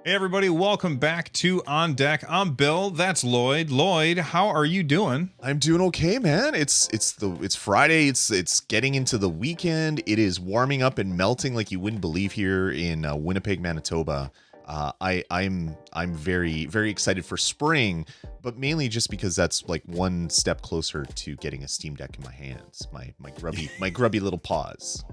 Hey everybody, welcome back to On Deck. I'm Bill. That's Lloyd. Lloyd, how are you doing? I'm doing okay, man. It's Friday. It's getting into the weekend. It is warming up and melting like you wouldn't believe here in Winnipeg, Manitoba. I'm very excited for spring, but mainly just because that's like one step closer to getting a Steam Deck in my hands. My grubby little paws.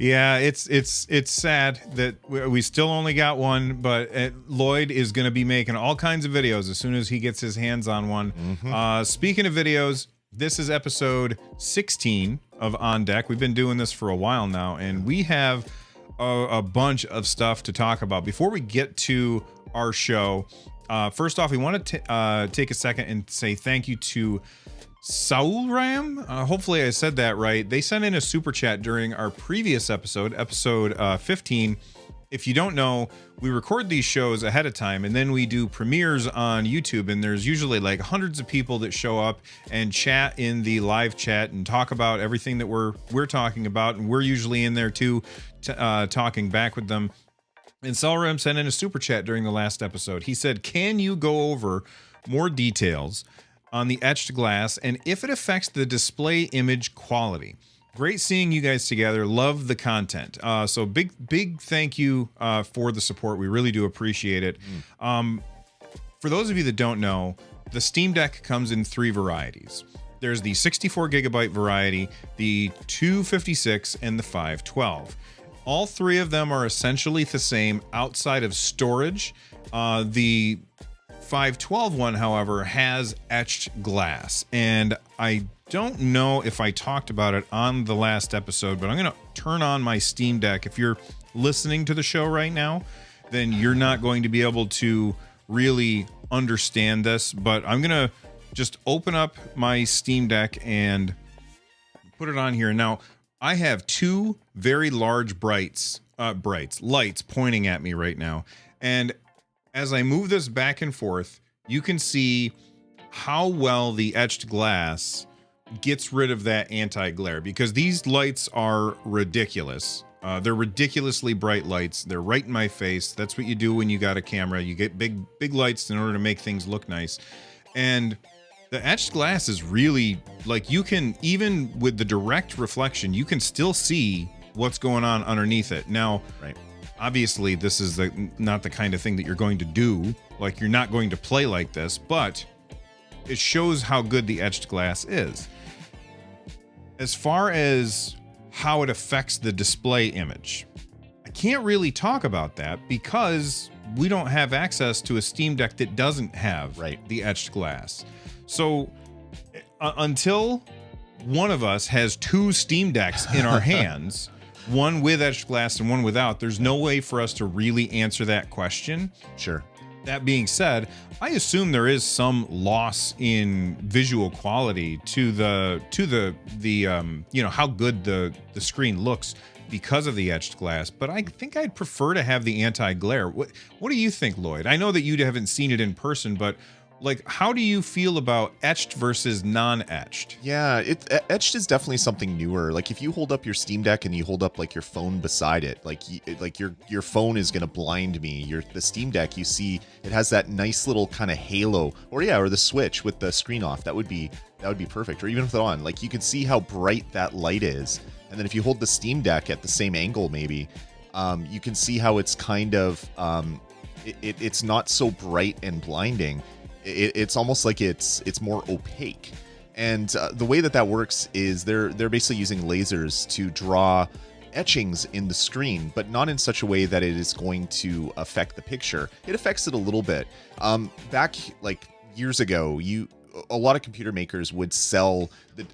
Yeah, it's sad that we still only got one, but Lloyd is going to be making all kinds of videos as soon as he gets his hands on one. Speaking of videos, this is episode 16 of On Deck. We've been doing this for a while now, and we have a bunch of stuff to talk about. Before we get to our show, first off, we want to take a second and say thank you to Saulram. Hopefully I said that right. They sent in a super chat during our previous episode 15. If you don't know, we record these shows ahead of time and then we do premieres on YouTube, and there's usually like hundreds of people that show up and chat in the live chat and talk about everything that we're talking about, and we're usually in there too, talking back with them. And Saulram sent in a super chat during the last episode. He said, "Can you go over more details on the etched glass and if it affects the display image quality? Great seeing you guys together. Love the content." So big thank you for the support. We really do appreciate it. For those of you that don't know, the Steam Deck comes in three varieties. There's the 64 gigabyte variety, the 256, and the 512. All three of them are essentially the same outside of storage. The 512 one, however, has etched glass, and I don't know if I talked about it on the last episode, but I'm going to turn on my Steam Deck. If you're listening to the show right now, then you're not going to be able to really understand this, but I'm going to just open up my Steam Deck and put it on here. Now, I have two very large lights pointing at me right now, and as I move this back and forth, you can see how well the etched glass gets rid of that anti-glare, because these lights are ridiculous. They're ridiculously bright lights. They're right in my face. That's what you do when you got a camera. You get big lights in order to make things look nice. And the etched glass is really, like, you can, even with the direct reflection, you can still see what's going on underneath it. Now, right, obviously, this is not the kind of thing that you're going to do. Like, you're not going to play like this, but it shows how good the etched glass is. As far as how it affects the display image, I can't really talk about that because we don't have access to a Steam Deck that doesn't have the etched glass. So until one of us has two Steam Decks in our hands, one with etched glass and one without, there's no way for us to really answer that question. Sure. That being said, I assume there is some loss in visual quality to the how good the screen looks because of the etched glass, but I think I'd prefer to have the anti-glare. What do you think, Lloyd? I know that you haven't seen it in person, but like, how do you feel about etched versus non-etched? Yeah, etched is definitely something newer. Like, if you hold up your Steam Deck and you hold up like your phone beside it, like your phone is gonna blind me. The Steam Deck, you see, it has that nice little kind of halo, or the Switch with the screen off. That would be perfect. Or even with it on, like, you can see how bright that light is. And then if you hold the Steam Deck at the same angle, maybe, you can see how it's kind of it's not so bright and blinding. It's almost like it's more opaque, and the way that works is they're basically using lasers to draw etchings in the screen, but not in such a way that it is going to affect the picture. It affects it a little bit. Back like years ago, a lot of computer makers would sell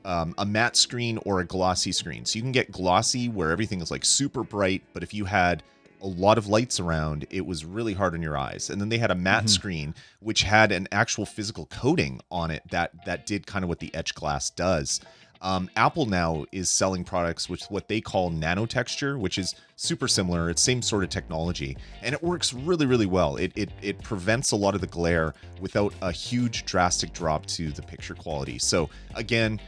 a matte screen or a glossy screen. So you can get glossy where everything is like super bright, but if you had a lot of lights around, it was really hard on your eyes. And then they had a matte screen, which had an actual physical coating on it that did kind of what the etched glass does. Apple now is selling products with what they call nanotexture, which is super similar. It's same sort of technology, and it works really, really well. It prevents a lot of the glare without a huge drastic drop to the picture quality. So again,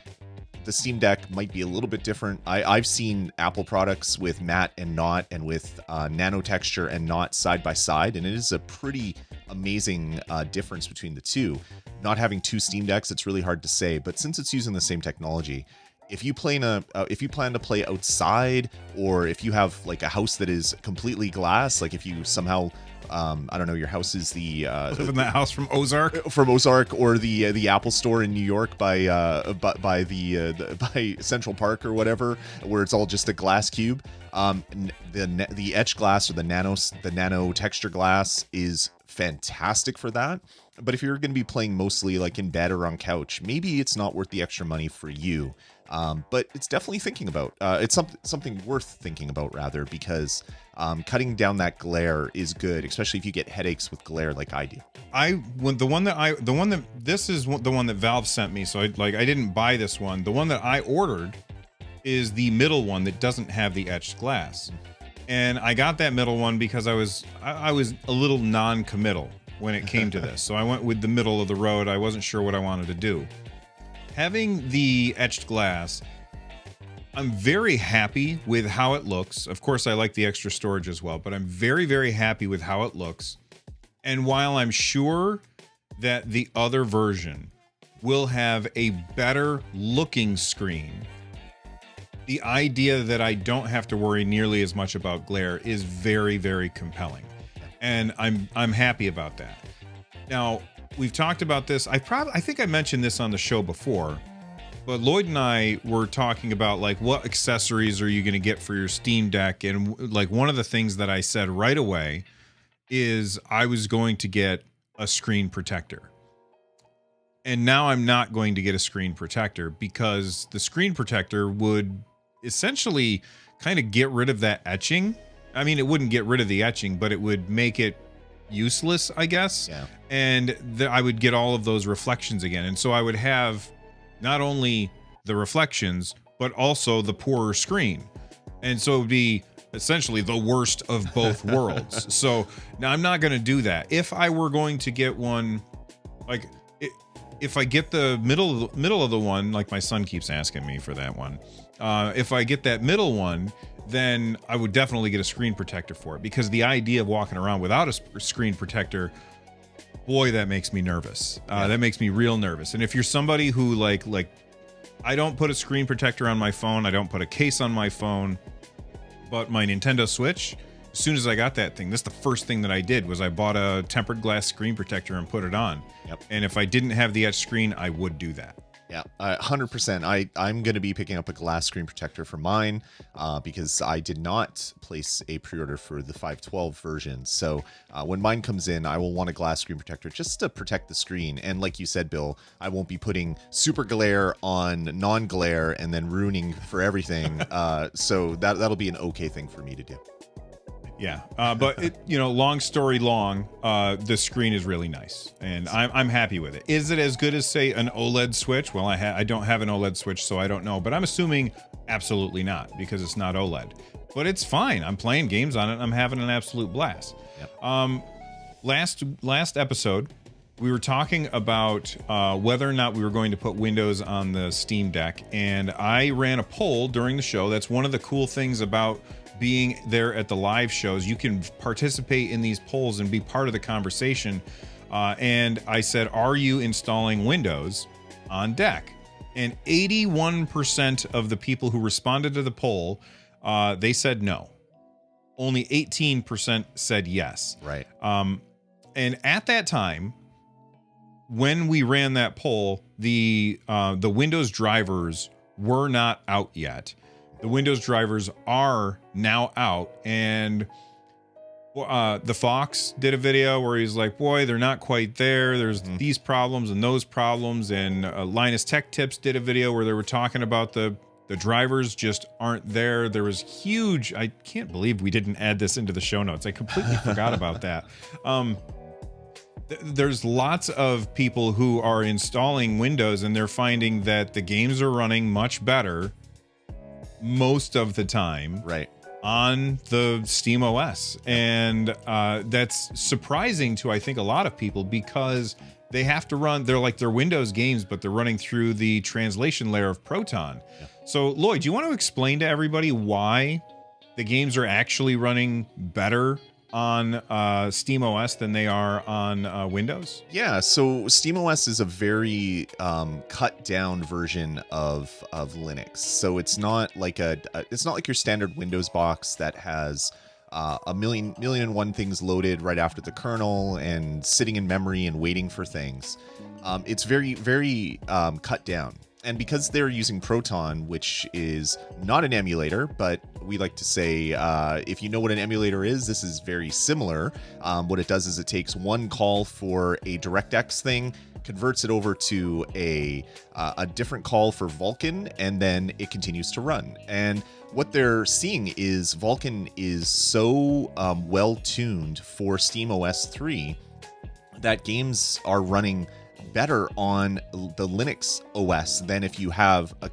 the Steam Deck might be a little bit different. I've seen Apple products with matte and not, and with nano texture and not side by side, and it is a pretty amazing difference between the two. Not having two Steam Decks, it's really hard to say, but since it's using the same technology, if you plan to play outside, or if you have like a house that is completely glass, like if you somehow I don't know, your house is live in that house from Ozark, or the Apple Store in New York by Central Park or whatever, where it's all just a glass cube. The etched glass, or the nano texture glass, is fantastic for that. But if you're going to be playing mostly like in bed or on couch, maybe it's not worth the extra money for you. But it's definitely thinking about. It's something worth thinking about, rather, because cutting down that glare is good, especially if you get headaches with glare like I do. This is the one that Valve sent me, so I didn't buy this one. The one that I ordered is the middle one that doesn't have the etched glass, and I got that middle one because I was a little non-committal when it came to this, so I went with the middle of the road. I wasn't sure what I wanted to do. Having the etched glass, I'm very happy with how it looks. Of course, I like the extra storage as well, but I'm very, very happy with how it looks. And while I'm sure that the other version will have a better looking screen, the idea that I don't have to worry nearly as much about glare is very, very compelling. And I'm happy about that. Now, we've talked about this. I think I mentioned this on the show before, but Lloyd and I were talking about like what accessories are you going to get for your Steam Deck, and like one of the things that I said right away is I was going to get a screen protector. And now I'm not going to get a screen protector, because the screen protector would essentially kind of get rid of that etching. I mean, it wouldn't get rid of the etching, but it would make it useless, I guess. Yeah. And I would get all of those reflections again. And so I would have not only the reflections, but also the poorer screen. And so it would be essentially the worst of both worlds. So now I'm not going to do that. If I were going to get one, like if I get the middle of the one, like my son keeps asking me for that one. If I get that middle one, then I would definitely get a screen protector for it, because the idea of walking around without a screen protector, boy, that makes me nervous. That makes me real nervous. And if you're somebody who like I don't put a screen protector on my phone, I don't put a case on my phone, but my Nintendo Switch, as soon as I got that thing, that's the first thing that I did was I bought a tempered glass screen protector and put it on. Yep. And if I didn't have the etched screen, I would do that. Yeah, 100%. I'm going to be picking up a glass screen protector for mine because I did not place a pre-order for the 512 version. So when mine comes in, I will want a glass screen protector just to protect the screen. And like you said, Bill, I won't be putting super glare on non-glare and then ruining for everything. So that'll be an okay thing for me to do. Yeah, but long story long, the screen is really nice, and I'm happy with it. Is it as good as, say, an OLED Switch? Well, I don't have an OLED Switch, so I don't know, but I'm assuming absolutely not, because it's not OLED. But it's fine. I'm playing games on it. I'm having an absolute blast. Yep. Last episode, we were talking about whether or not we were going to put Windows on the Steam Deck, and I ran a poll during the show. That's one of the cool things about being there at the live shows. You can participate in these polls and be part of the conversation. And I said, are you installing Windows on Deck? And 81% of the people who responded to the poll, they said no. Only 18% said yes. Right. And at that time, when we ran that poll, the Windows drivers were not out yet. The Windows drivers are now out, and the Fox did a video where he's like, boy, they're not quite there. There's these problems and those problems. And Linus Tech Tips did a video where they were talking about the drivers just aren't there. There was huge, I can't believe we didn't add this into the show notes. I completely forgot about that. There's lots of people who are installing Windows, and they're finding that the games are running much better most of the time, right, on the SteamOS. And that's surprising to, I think, a lot of people, because they have to run, they're like they're Windows games, but they're running through the translation layer of Proton. Yeah. So Lloyd, do you want to explain to everybody why the games are actually running better on SteamOS than they are on Windows? Yeah, so SteamOS is a very cut down version of Linux. So it's not like it's not like your standard Windows box that has a million and one things loaded right after the kernel and sitting in memory and waiting for things. It's very, very cut down. And because they're using Proton, which is not an emulator, but we like to say, if you know what an emulator is, this is very similar. What it does is it takes one call for a DirectX thing, converts it over to a different call for Vulkan, and then it continues to run. And what they're seeing is Vulkan is so well tuned for SteamOS 3 that games are running better on the Linux OS than if you have a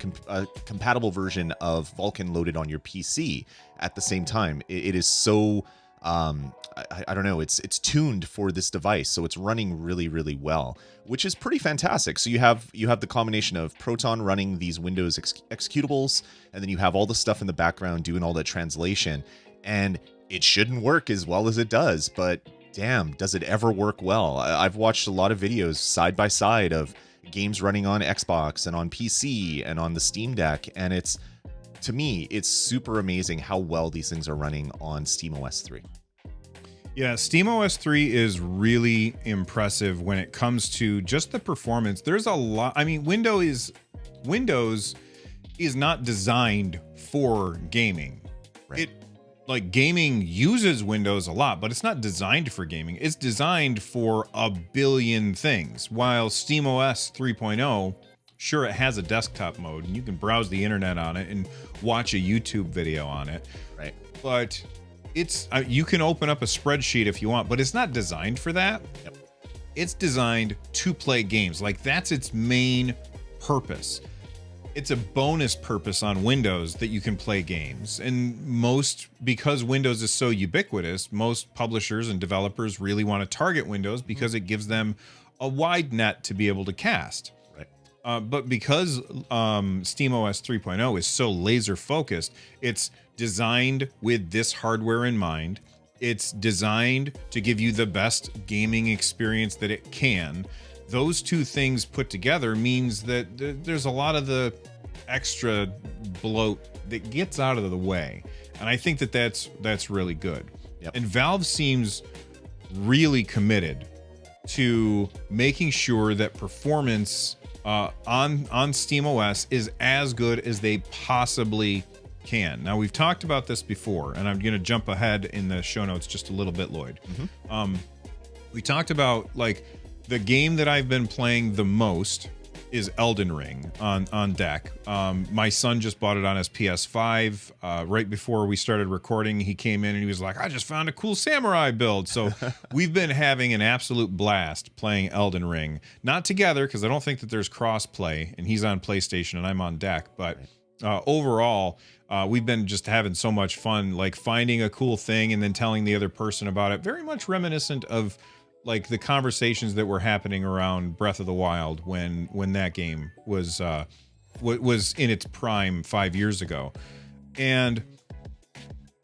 compatible version of Vulkan loaded on your PC at the same time. It is so I don't know, it's tuned for this device, so it's running really, really well, which is pretty fantastic. So you have the combination of Proton running these Windows executables, and then you have all the stuff in the background doing all that translation, and it shouldn't work as well as it does, but damn, does it ever work well. I've watched a lot of videos side by side of games running on Xbox and on PC and on the Steam Deck, and to me, it's super amazing how well these things are running on SteamOS 3. Yeah, SteamOS 3 is really impressive when it comes to just the performance. There's a lot. I mean, Windows is not designed for gaming. Right. Like gaming uses Windows a lot, but it's not designed for gaming. It's designed for a billion things. While SteamOS 3.0, sure, it has a desktop mode and you can browse the internet on it and watch a YouTube video on it. Right. But it's you can open up a spreadsheet if you want, but it's not designed for that. Yep. It's designed to play games. Like that's its main purpose. It's a bonus purpose on Windows that you can play games. And because Windows is so ubiquitous, most publishers and developers really want to target Windows because it gives them a wide net to be able to cast. Right. But because SteamOS 3.0 is so laser focused, it's designed with this hardware in mind. It's designed to give you the best gaming experience that it can. Those two things put together means that there's a lot of the extra bloat that gets out of the way. And I think that that's really good. Yep. And Valve seems really committed to making sure that performance on SteamOS is as good as they possibly can. Now, we've talked about this before, and I'm going to jump ahead in the show notes just a little bit, Lloyd. Mm-hmm. We talked about, like, the game that I've been playing the most is Elden Ring on Deck. My son just bought it on his PS5. Right before we started recording, he came in and he was like, I just found a cool samurai build. So we've been having an absolute blast playing Elden Ring. Not together, because I don't think that there's cross-play, and he's on PlayStation and I'm on Deck. But overall, we've been just having so much fun, like finding a cool thing and then telling the other person about it. Very much reminiscent of like the conversations that were happening around Breath of the Wild when that game was in its prime 5 years ago. And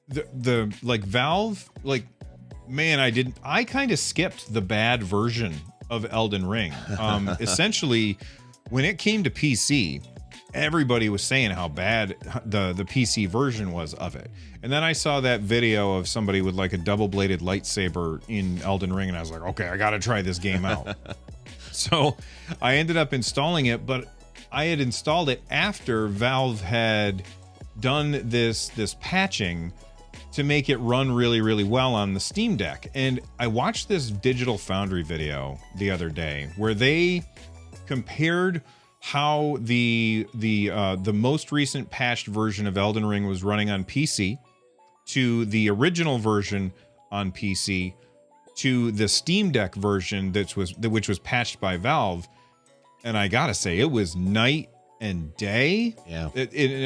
the like Valve, like, man, I kind of skipped the bad version of Elden Ring. Essentially, when it came to PC, everybody was saying how bad the PC version was of it. And then I saw that video of somebody with like a double-bladed lightsaber in Elden Ring, and I was like, okay, I got to try this game out. So I ended up installing it, but I had installed it after Valve had done this patching to make it run really, really well on the Steam Deck. And I watched this Digital Foundry video the other day where they compared how the most recent patched version of Elden Ring was running on PC to the original version on PC to the Steam Deck version which was patched by Valve. And I gotta say, it was night and day. Yeah.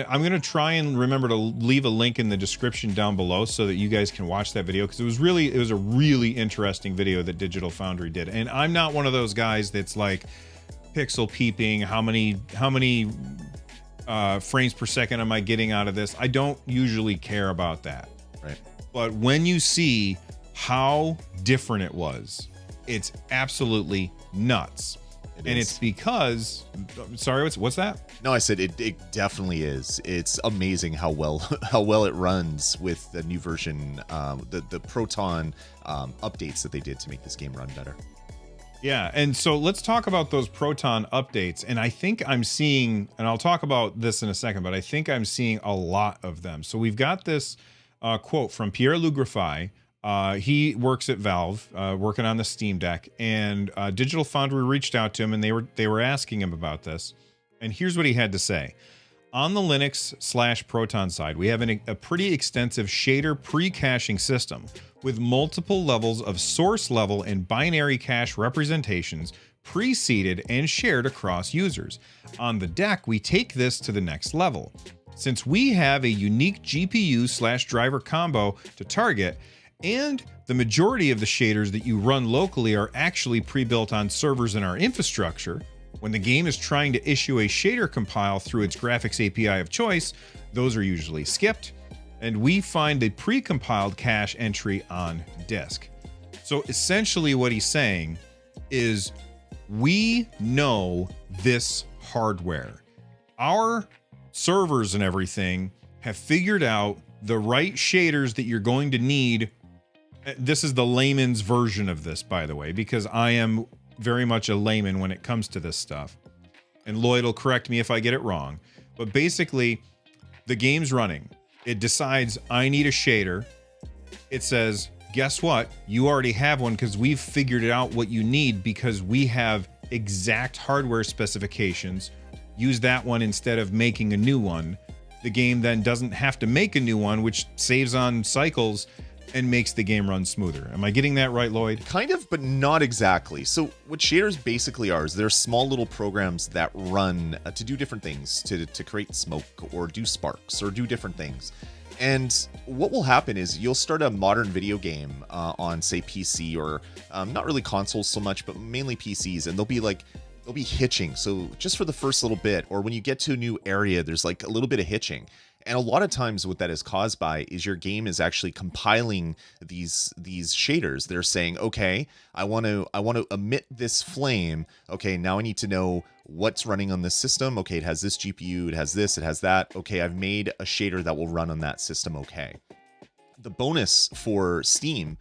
I'm going to try and remember to leave a link in the description down below so that you guys can watch that video, because it was a really interesting video that Digital Foundry did. And I'm not one of those guys that's like pixel peeping, how many frames per second am I getting out of this? I don't usually care about that. Right. But when you see how different it was, it's absolutely nuts. It's because, sorry, what's that? No, I said it definitely is. It's amazing how well it runs with the new version, the Proton updates that they did to make this game run better. Yeah, and so let's talk about those Proton updates. And I think I'm seeing, and I'll talk about this in a second, but I think I'm seeing a lot of them. So we've got this quote from Pierre Lugrafai. He works at Valve, working on the Steam Deck, and Digital Foundry reached out to him, and they were asking him about this. And here's what he had to say. On the Linux/Proton side, we have a pretty extensive shader pre-caching system with multiple levels of source level and binary cache representations pre-seeded and shared across users. On the Deck, we take this to the next level. Since we have a unique GPU/driver combo to target, and the majority of the shaders that you run locally are actually pre-built on servers in our infrastructure, when the game is trying to issue a shader compile through its graphics API of choice, those are usually skipped, and we find a pre-compiled cache entry on disk. So essentially what he's saying is, we know this hardware. Our servers and everything have figured out the right shaders that you're going to need. This is the layman's version of this, by the way, because I am very much a layman when it comes to this stuff. And Lloyd will correct me if I get it wrong. But basically, the game's running. It decides I need a shader. It says, guess what? You already have one because we've figured out what you need because we have exact hardware specifications. Use that one instead of making a new one. The game then doesn't have to make a new one, which saves on cycles and makes the game run smoother. Am I getting that right, Lloyd? Kind of, but not exactly. So what shaders basically are is they're small little programs that run to do different things, to create smoke or do sparks or do different things. And what will happen is you'll start a modern video game on, say, PC or not really consoles so much, but mainly PCs, and they'll be hitching. So just for the first little bit, or when you get to a new area, there's like a little bit of hitching. And a lot of times what that is caused by is your game is actually compiling these shaders. They're saying, okay, I want to emit this flame. Okay, now I need to know what's running on this system. Okay, it has this GPU, it has this, it has that. Okay, I've made a shader that will run on that system. Okay. The bonus for Steam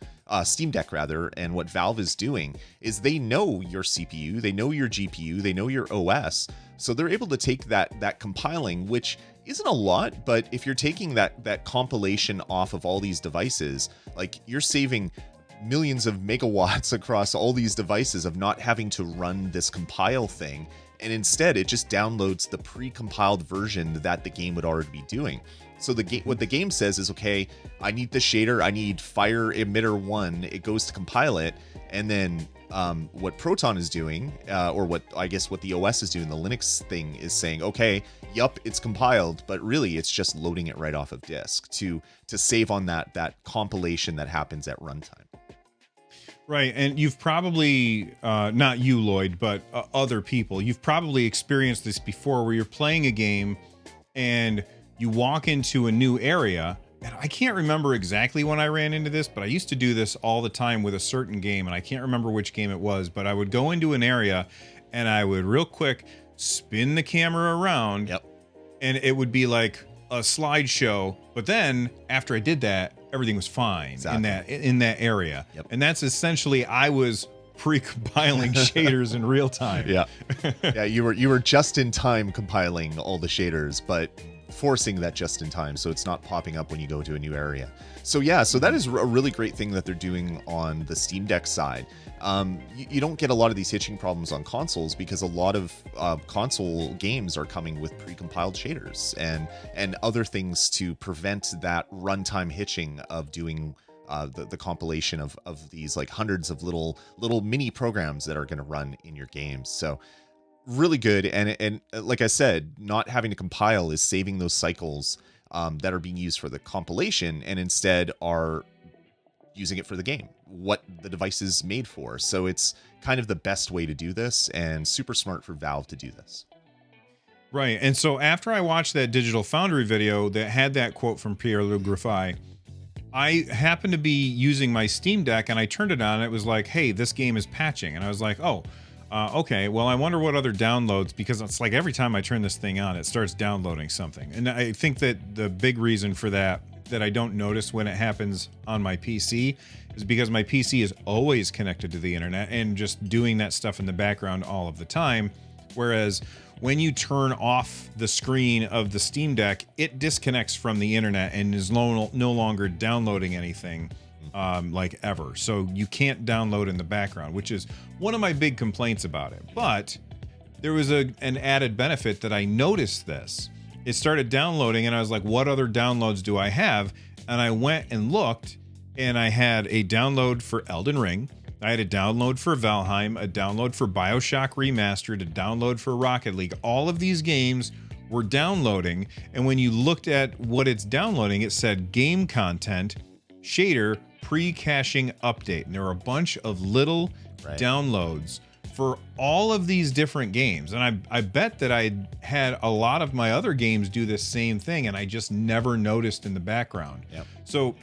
Deck rather, and what Valve is doing is they know your CPU, they know your GPU, they know your OS, so they're able to take that compiling, which isn't a lot, but if you're taking that compilation off of all these devices, like you're saving millions of megawatts across all these devices of not having to run this compile thing, and instead it just downloads the pre-compiled version that the game would already be doing. So what the game says is, okay, I need the shader, I need fire emitter 1, it goes to compile it, and then what Proton is doing, or what the OS is doing, the Linux thing is saying, okay, yup, it's compiled, but really it's just loading it right off of disk to save on that compilation that happens at runtime. Right, and you've probably, not you, Lloyd, but other people, you've probably experienced this before where you're playing a game and you walk into a new area, and I can't remember exactly when I ran into this, but I used to do this all the time with a certain game, and I can't remember which game it was, but I would go into an area and I would real quick spin the camera around, yep, and it would be like a slideshow, but then after I did that, everything was fine. Exactly. in that area. Yep. And that's essentially, I was pre-compiling shaders in real time. Yeah. Yeah, you were just in time compiling all the shaders, but forcing that just in time so it's not popping up when you go to a new area. So yeah, so that is a really great thing that they're doing on the Steam Deck side. You don't get a lot of these hitching problems on consoles because a lot of console games are coming with pre-compiled shaders and other things to prevent that runtime hitching of doing the compilation of these like hundreds of little mini programs that are going to run in your games. So really good. And like I said, not having to compile is saving those cycles that are being used for the compilation, and instead are using it for the game, what the device is made for. So it's kind of the best way to do this, and super smart for Valve to do this. Right. And so after I watched that Digital Foundry video that had that quote from Pierre-Luc Griffay, I happened to be using my Steam Deck and I turned it on and it was like, hey, this game is patching. And I was like, oh, okay, well, I wonder what other downloads, because it's like every time I turn this thing on, it starts downloading something. And I think that the big reason for that I don't notice when it happens on my PC is because my PC is always connected to the internet and just doing that stuff in the background all of the time. Whereas when you turn off the screen of the Steam Deck, it disconnects from the internet and is no longer downloading anything like ever. So you can't download in the background, which is one of my big complaints about it. But there was an added benefit that I noticed this. It started downloading and I was like, what other downloads do I have? And I went and looked, and I had a download for Elden Ring. I had a download for Valheim, a download for BioShock Remastered, a download for Rocket League. All of these games were downloading, and when you looked at what it's downloading, it said game content, shader, pre-caching update. And there were a bunch of little downloads for all of these different games. And I bet that I had a lot of my other games do this same thing, and I just never noticed in the background. Yep. So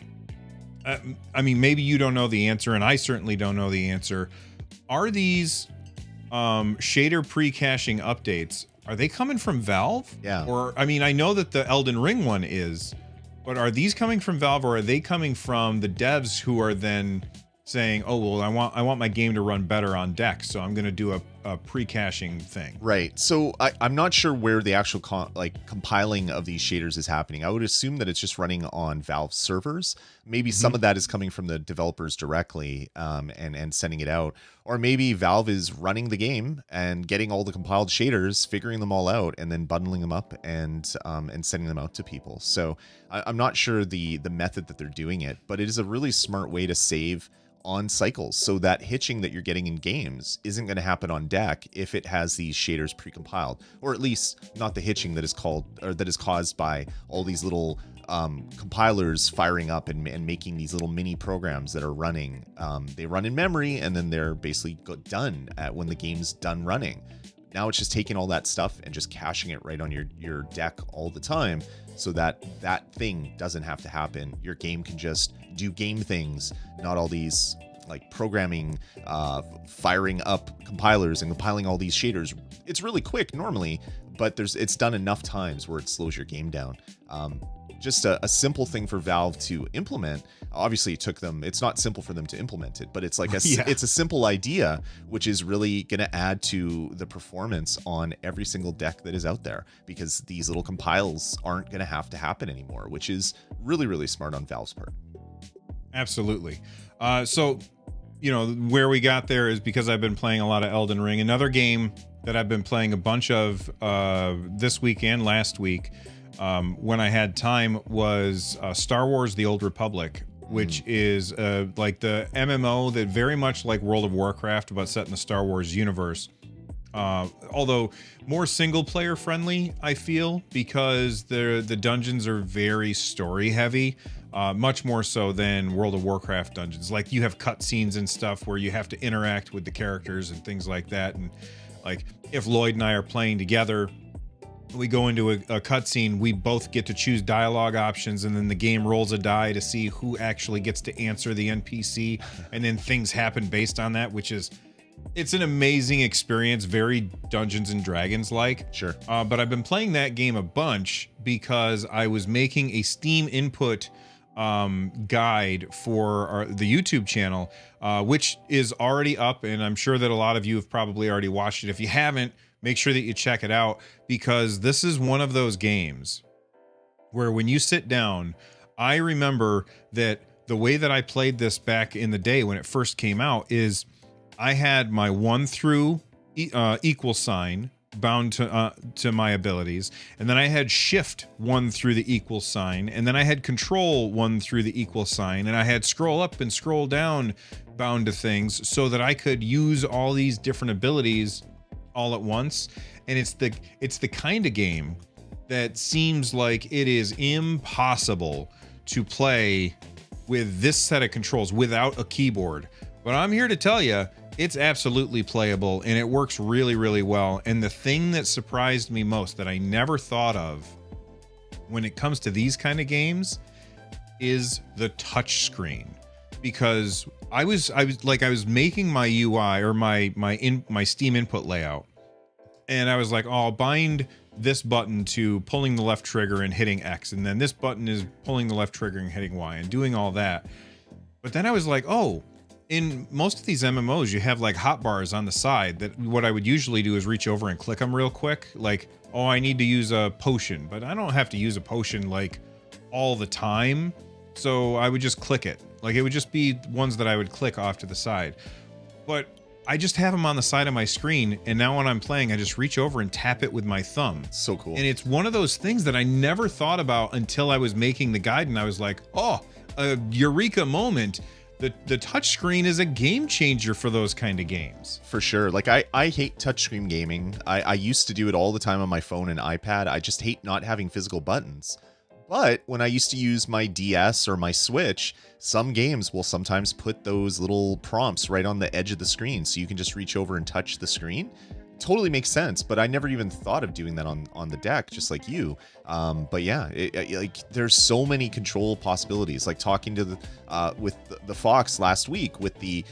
I mean, maybe you don't know the answer, and I certainly don't know the answer. Are these shader pre-caching updates, are they coming from Valve? Yeah. Or, I mean, I know that the Elden Ring one is, but are these coming from Valve, or are they coming from the devs who are then saying, oh, well, I want my game to run better on deck, so I'm going to do a pre-caching thing? Right. So I'm not sure where the actual compiling of these shaders is happening. I would assume that it's just running on Valve servers. Maybe some of that is coming from the developers directly and sending it out. Or maybe Valve is running the game and getting all the compiled shaders, figuring them all out, and then bundling them up and sending them out to people. So I'm not sure the method that they're doing it, but it is a really smart way to save on cycles, so that hitching that you're getting in games isn't going to happen on deck if it has these shaders precompiled, or at least not the hitching that is caused by all these little compilers firing up and making these little mini programs that are running. They run in memory and then they're basically done when the game's done running. Now it's just taking all that stuff and just caching it right on your deck all the time, so that thing doesn't have to happen. Your game can just do game things, not all these like programming, firing up compilers and compiling all these shaders. It's really quick normally, but it's done enough times where it slows your game down. Just a simple thing for Valve to implement. Obviously it's not simple for them to implement it, but it's like it's a simple idea, which is really going to add to the performance on every single deck that is out there, because these little compiles aren't going to have to happen anymore, which is really, really smart on Valve's part. Absolutely. So, you know, where we got there is because I've been playing a lot of Elden Ring. Another game that I've been playing a bunch of this week and last week, when I had time, was Star Wars: The Old Republic, which is like the MMO that very much like World of Warcraft, but set in the Star Wars universe. Although more single player friendly, I feel, because the dungeons are very story heavy, much more so than World of Warcraft dungeons. Like, you have cutscenes and stuff where you have to interact with the characters and things like that. And like, if Lloyd and I are playing together, we go into a cutscene, we both get to choose dialogue options, and then the game rolls a die to see who actually gets to answer the NPC, and then things happen based on that, it's an amazing experience, very Dungeons and Dragons like. Sure. But I've been playing that game a bunch because I was making a Steam input guide for the YouTube channel, which is already up, and I'm sure that a lot of you have probably already watched it. If you haven't, make sure that you check it out, because this is one of those games where when you sit down, I remember that the way that I played this back in the day when it first came out is I had my 1 through equal sign bound to my abilities, and then I had shift 1 through the equal sign, and then I had control 1 through the equal sign, and I had scroll up and scroll down bound to things, so that I could use all these different abilities all at once. And it's the kind of game that seems like it is impossible to play with this set of controls without a keyboard. But I'm here to tell you, it's absolutely playable and it works really, really well. And the thing that surprised me most that I never thought of when it comes to these kind of games is the touch screen. Because I was making my UI or my Steam input layout, and I was like, oh, I'll bind this button to pulling the left trigger and hitting X, and then this button is pulling the left trigger and hitting Y, and doing all that. But then I was like, oh, in most of these MMOs, you have like hotbars on the side that what I would usually do is reach over and click them real quick. Like, oh, I need to use a potion, but I don't have to use a potion like all the time. So I would just click it. Like it would just be ones that I would click off to the side. But I just have them on the side of my screen. And now when I'm playing, I just reach over and tap it with my thumb. So cool. And it's one of those things that I never thought about until I was making the guide. And I was like, oh, a eureka moment. The touchscreen is a game changer for those kind of games. For sure. Like I hate touchscreen gaming. I used to do it all the time on my phone and iPad. I just hate not having physical buttons. But when I used to use my DS or my Switch, some games will sometimes put those little prompts right on the edge of the screen so you can just reach over and touch the screen. Totally makes sense, but I never even thought of doing that on the deck, just like you. But yeah, like there's so many control possibilities. Like talking to with the Fox last week, with the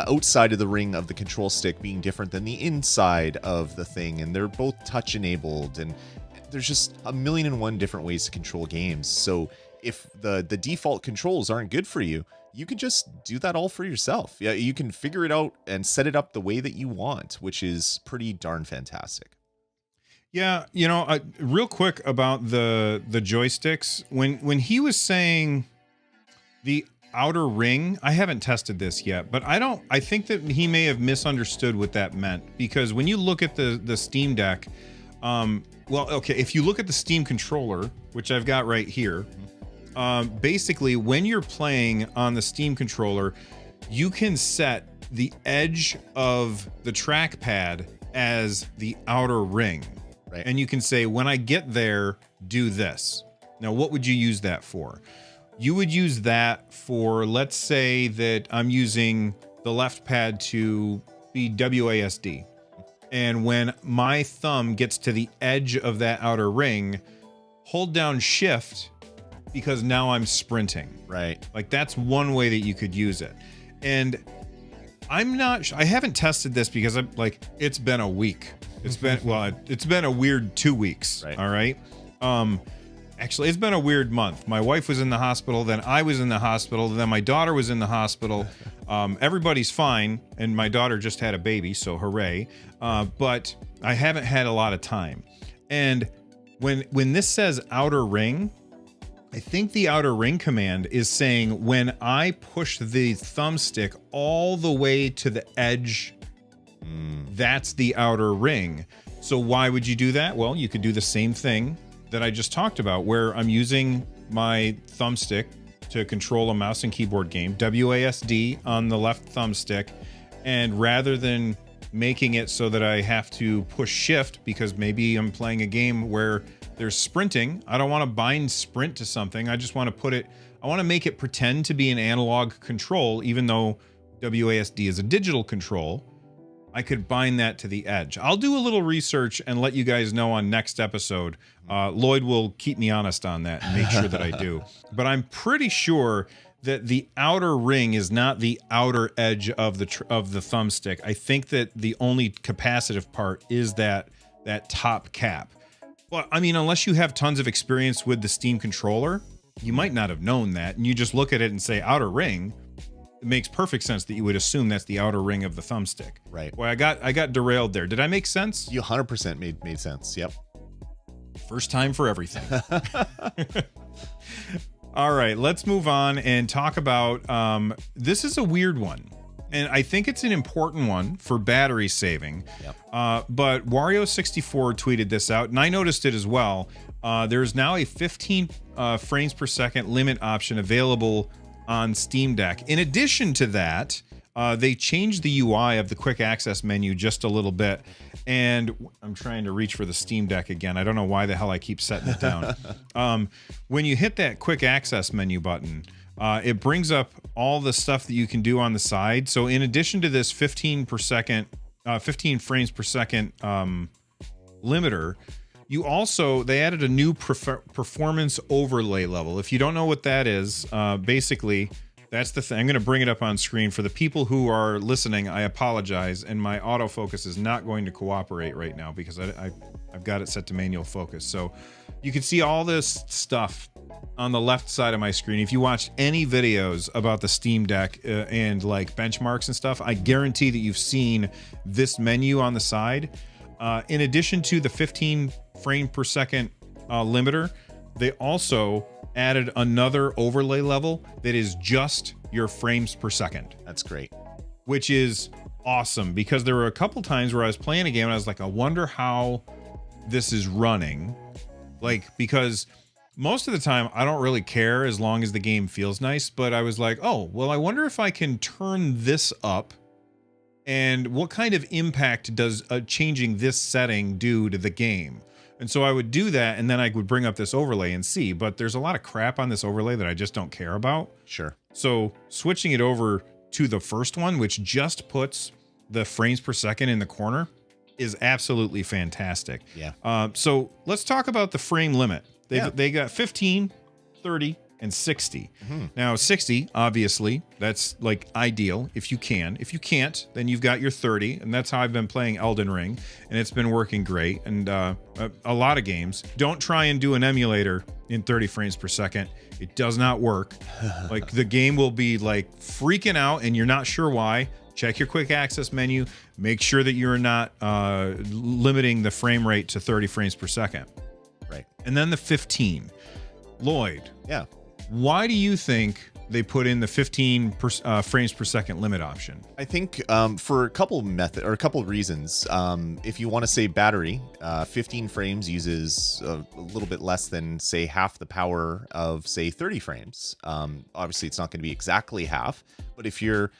outside of the ring of the control stick being different than the inside of the thing, and they're both touch enabled, and there's just 1,000,001 different ways to control games. So if the default controls aren't good for you, you can just do that all for yourself. Yeah, you can figure it out and set it up the way that you want, which is pretty darn fantastic. Yeah, you know, real quick about the joysticks. When he was saying the outer ring, I haven't tested this yet, but I think that he may have misunderstood what that meant, because when you look at the Steam Deck, well, okay, if you look at the Steam controller, which I've got right here, basically when you're playing on the Steam controller, you can set the edge of the trackpad as the outer ring. Right. And you can say, when I get there, do this. Now, what would you use that for? You would use that for, let's say that I'm using the left pad to be WASD. And when my thumb gets to the edge of that outer ring, hold down Shift, because now I'm sprinting. Right. Like that's one way that you could use it. And I haven't tested this because I'm like, it's been a week. It's been a weird 2 weeks. Right. All right. Actually, it's been a weird month. My wife was in the hospital, then I was in the hospital, then my daughter was in the hospital. Everybody's fine, and my daughter just had a baby, so hooray. But I haven't had a lot of time. And when this says outer ring, I think the outer ring command is saying when I push the thumbstick all the way to the edge, that's the outer ring. So why would you do that? Well, you could do the same thing that I just talked about, where I'm using my thumbstick to control a mouse and keyboard game, WASD on the left thumbstick, and rather than making it so that I have to push Shift because maybe I'm playing a game where there's sprinting, I don't want to bind sprint to something. I just want to make it pretend to be an analog control, even though WASD is a digital control. I could bind that to the edge. I'll do a little research and let you guys know on next episode. Lloyd will keep me honest on that and make sure that I do. But I'm pretty sure that the outer ring is not the outer edge of the thumbstick. I think that the only capacitive part is that top cap. Well, I mean, unless you have tons of experience with the Steam controller, you might not have known that, and you just look at it and say outer ring. It makes perfect sense that you would assume that's the outer ring of the thumbstick. Right. Well, I got derailed there. Did I make sense? You 100% made sense. Yep. First time for everything. All right, let's move on and talk about, this is a weird one. And I think it's an important one for battery saving. Yep. But Wario64 tweeted this out, and I noticed it as well. There's now a 15 frames per second limit option available on Steam Deck. In addition to that, They changed the UI of the quick access menu just a little bit. And I'm trying to reach for the Steam Deck again. I don't know why the hell I keep setting it down. When you hit that quick access menu button, it brings up all the stuff that you can do on the side. So in addition to this 15 frames per second limiter, they added a new performance overlay level. If you don't know what that is, basically that's the thing. I'm going to bring it up on screen for the people who are listening. I apologize, and my autofocus is not going to cooperate right now because I've got it set to manual focus. So you can see all this stuff on the left side of my screen. If you watched any videos about the Steam Deck and like benchmarks and stuff, I guarantee that you've seen this menu on the side. In addition to the 15 frame per second limiter, they also added another overlay level that is just your frames per second. That's great. Which is awesome, because there were a couple times where I was playing a game and I was like, I wonder how this is running. Like, because most of the time I don't really care as long as the game feels nice, but I was like, oh, well, I wonder if I can turn this up, and what kind of impact does changing this setting do to the game? And so I would do that, and then I would bring up this overlay and see, but there's a lot of crap on this overlay that I just don't care about. Sure. So switching it over to the first one, which just puts the frames per second in the corner, is absolutely fantastic. Yeah. So let's talk about the frame limit. They got 15, 30, and 60. Mm-hmm. Now 60, obviously, that's like ideal if you can. If you can't, then you've got your 30, and that's how I've been playing Elden Ring, and it's been working great. And a lot of games, don't try and do an emulator in 30 frames per second. It does not work. Like, the game will be like freaking out, and you're not sure why. Check your quick access menu. Make sure that you're not limiting the frame rate to 30 frames per second. Right. And then the 15. Lloyd. Yeah. Why do you think they put in the 15 frames per second limit option? I think for a couple of reasons. If you want to save battery, 15 frames uses a little bit less than, say, half the power of, say, 30 frames. Obviously, it's not going to be exactly half, but if you're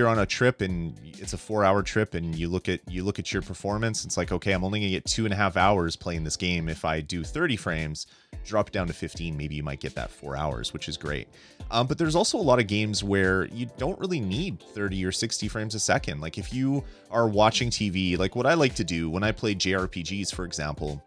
on a trip and it's a 4-hour trip and you look at your performance, it's like, okay, I'm only gonna get 2.5 hours playing this game. If I do 30 frames, drop it down to 15, maybe you might get that 4 hours, which is great. But there's also a lot of games where you don't really need 30 or 60 frames a second. Like, if you are watching TV, like what I like to do when I play JRPGs, for example,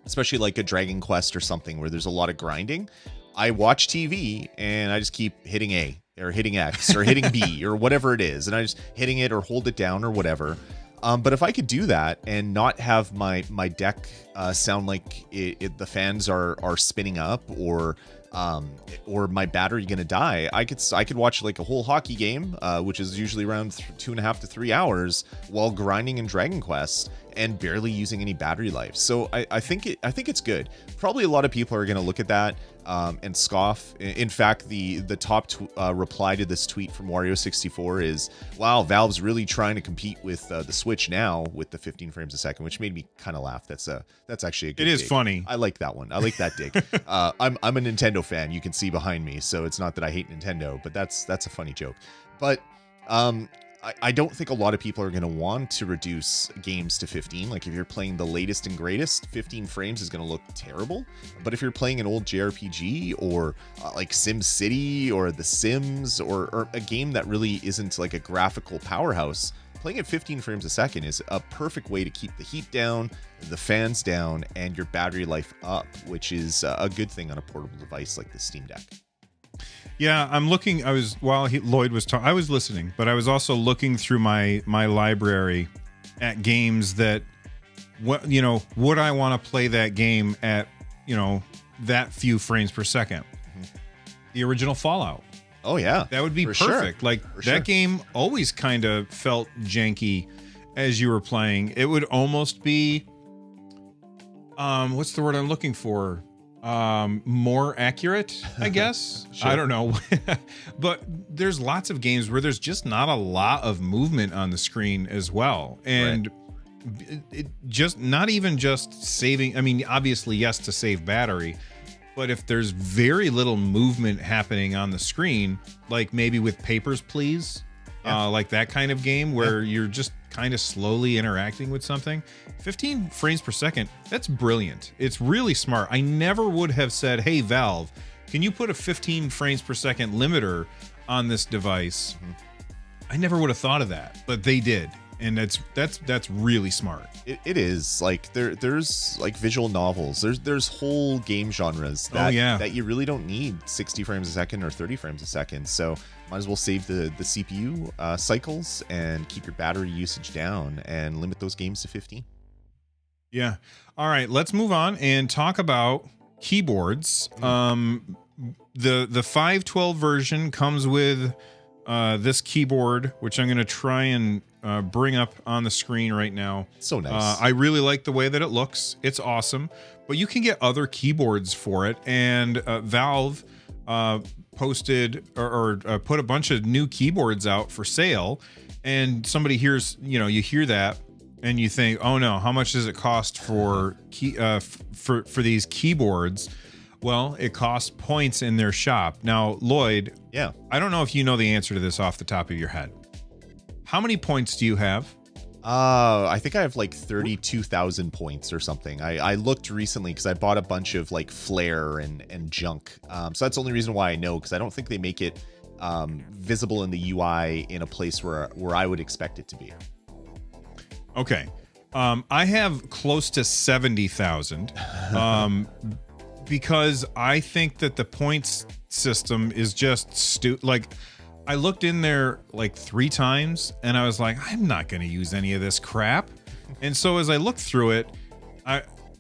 especially like a Dragon Quest or something where there's a lot of grinding, I watch TV and I just keep hitting A, or hitting X, or hitting B, or whatever it is, and I just hitting it or hold it down or whatever. But if I could do that and not have my deck sound like the fans are spinning up, or my battery gonna die, I could watch like a whole hockey game, which is usually around 2.5 to 3 hours, while grinding in Dragon Quest and barely using any battery life. So I think it's good. Probably a lot of people are gonna look at that and scoff. In fact, the top reply to this tweet from Wario64 is, wow, Valve's really trying to compete with the Switch now with the 15 frames a second, which made me kind of laugh. That's actually a good dig. Funny. I like that one. I like that dig. I'm a Nintendo fan, you can see behind me, so it's not that I hate Nintendo, but that's a funny joke. But I don't think a lot of people are going to want to reduce games to 15. Like, if you're playing the latest and greatest, 15 frames is going to look terrible. But if you're playing an old JRPG, or like SimCity or The Sims, or a game that really isn't like a graphical powerhouse, playing at 15 frames a second is a perfect way to keep the heat down, the fans down, and your battery life up, which is a good thing on a portable device like the Steam Deck. Yeah, I'm looking. Lloyd was talking, I was listening, but I was also looking through my library at games that, would I want to play that game at, that few frames per second? Mm-hmm. The original Fallout. Oh yeah, that would be perfect. Sure. Like, that game always kind of felt janky as you were playing. It would almost be, what's the word I'm looking for? More accurate, I guess. Sure. I don't know. But there's lots of games where there's just not a lot of movement on the screen as well. And it just, not even just saving, I mean, obviously, yes, to save battery, but if there's very little movement happening on the screen, like maybe with Papers, Please, like that kind of game where you're just kind of slowly interacting with something. 15 frames per second, that's brilliant. It's really smart. I never would have said, hey, Valve, can you put a 15 frames per second limiter on this device? I never would have thought of that, but they did. And that's really smart. It is like there's like visual novels. There's whole game genres that you really don't need 60 frames a second or 30 frames a second. So might as well save the CPU cycles and keep your battery usage down and limit those games to 15. Yeah. All right, let's move on and talk about keyboards. The 512 version comes with this keyboard, which I'm going to try and bring up on the screen right now. So nice. I really like the way that it looks. It's awesome. But you can get other keyboards for it. And Valve posted or put a bunch of new keyboards out for sale. And somebody hears, you hear that and you think, oh no, how much does it cost for for these keyboards? Well, it costs points in their shop. Now, Lloyd, I don't know if you know the answer to this off the top of your head. How many points do you have? I think I have like 32,000 points or something. I looked recently because I bought a bunch of like flair and junk. So that's the only reason why I know, because I don't think they make it visible in the UI in a place where I would expect it to be. Okay. I have close to 70,000. Because I think that the points system is just like, I looked in there like 3 times and I was like, I'm not going to use any of this crap. And so as I looked through it,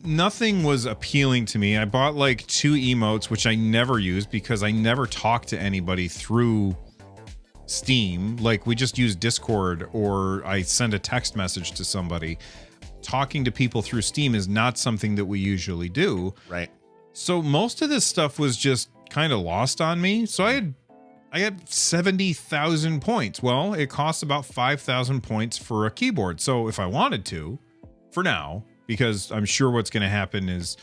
nothing was appealing to me. I bought like 2 emotes, which I never use because I never talk to anybody through Steam. Like we just use Discord or I send a text message to somebody. Talking to people through Steam is not something that we usually do. Right. So most of this stuff was just kind of lost on me. So I had 70,000 points. Well, it costs about 5,000 points for a keyboard. So if I wanted to, for now, because I'm sure what's going to happen is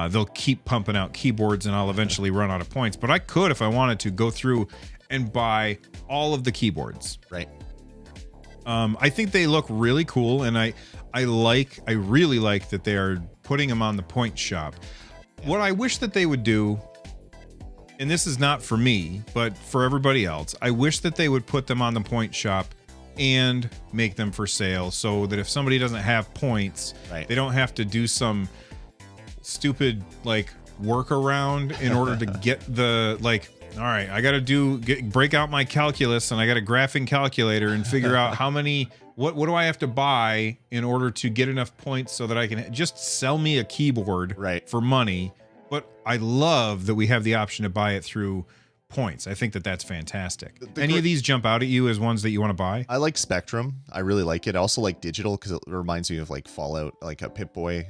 they'll keep pumping out keyboards and I'll eventually run out of points. But I could, if I wanted to, go through and buy all of the keyboards. Right. I think they look really cool, and I really like that they are putting them on the point shop. What I wish that they would do, and this is not for me, but for everybody else, I wish that they would put them on the point shop and make them for sale so that if somebody doesn't have points, they don't have to do some stupid like workaround in order to get the all right, I got to break out my calculus and I got a graphing calculator and figure out how many, what do I have to buy in order to get enough points so that I can just sell me a keyboard for money. But I love that we have the option to buy it through points. I think that that's fantastic. Any of these jump out at you as ones that you want to buy? I like Spectrum. I really like it. I also like Digital because it reminds me of like Fallout, like a Pip-Boy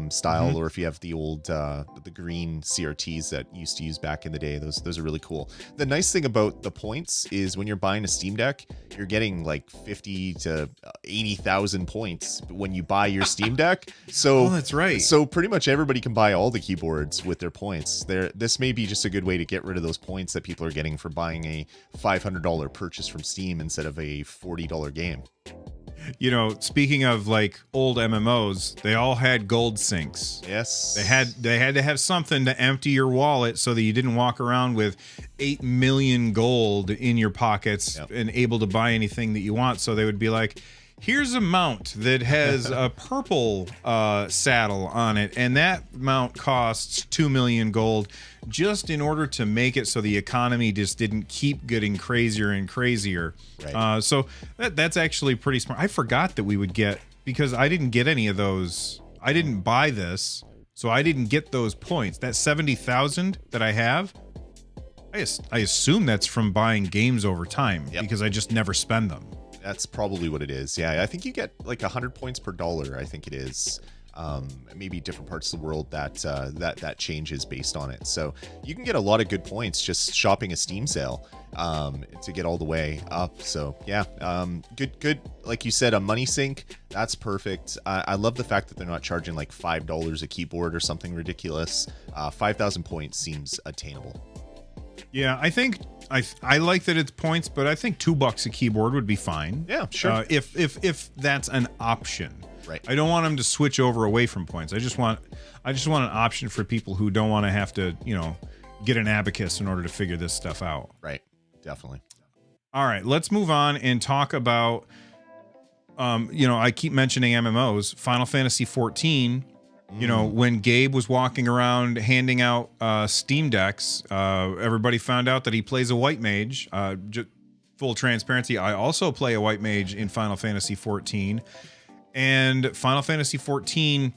style, or if you have the old the green CRTs that used to use back in the day, those are really cool. The nice thing about the points is when you're buying a Steam Deck, you're getting like 50 to 80,000 points when you buy your Steam Deck. So that's right. So pretty much everybody can buy all the keyboards with their points. This may be just a good way to get rid of those points that people are getting for buying a $500 purchase from Steam instead of a $40 game. You know, speaking of like old MMOs, they all had gold sinks. Yes. They had to have something to empty your wallet so that you didn't walk around with 8 million gold in your pockets and able to buy anything that you want. So they would be like, here's a mount that has a purple saddle on it, and that mount costs 2 million gold just in order to make it so the economy just didn't keep getting crazier and crazier. Right. So that's actually pretty smart. I forgot that we would get, because I didn't get any of those. I didn't buy this, so I didn't get those points. That 70,000 that I have, I assume that's from buying games over time because I just never spend them. That's probably what it is. Yeah, I think you get like 100 points per dollar. I think it is. Maybe different parts of the world that changes based on it. So you can get a lot of good points just shopping a Steam sale to get all the way up. So yeah, good. Like you said, a money sink. That's perfect. I love the fact that they're not charging like $5 a keyboard or something ridiculous. 5,000 points seems attainable. Yeah, I think I like that it's points, but I think $2 a keyboard would be fine. Yeah, sure. If that's an option. Right. I don't want them to switch over away from points. I just want an option for people who don't want to have to, get an abacus in order to figure this stuff out. Right. Definitely. All right, let's move on and talk about I keep mentioning MMOs. Final Fantasy 14, when Gabe was walking around handing out Steam Decks, everybody found out that he plays a white mage. Full transparency, I also play a white mage in Final Fantasy 14. And Final Fantasy 14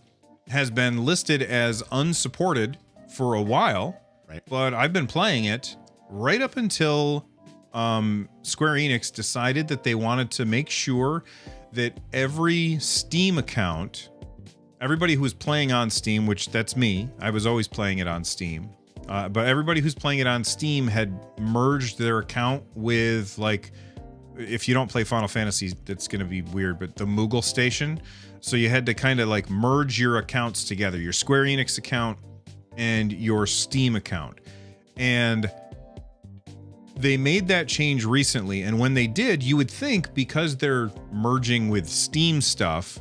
has been listed as unsupported for a while, right? But I've been playing it right up until Square Enix decided that they wanted to make sure that every Steam account, everybody who was playing on Steam, which that's me, I was always playing it on Steam, but everybody who's playing it on Steam had merged their account with, like, if you don't play Final Fantasy, that's going to be weird, but the Moogle Station. So you had to kind of like merge your accounts together, your Square Enix account and your Steam account. And they made that change recently. And when they did, you would think because they're merging with Steam stuff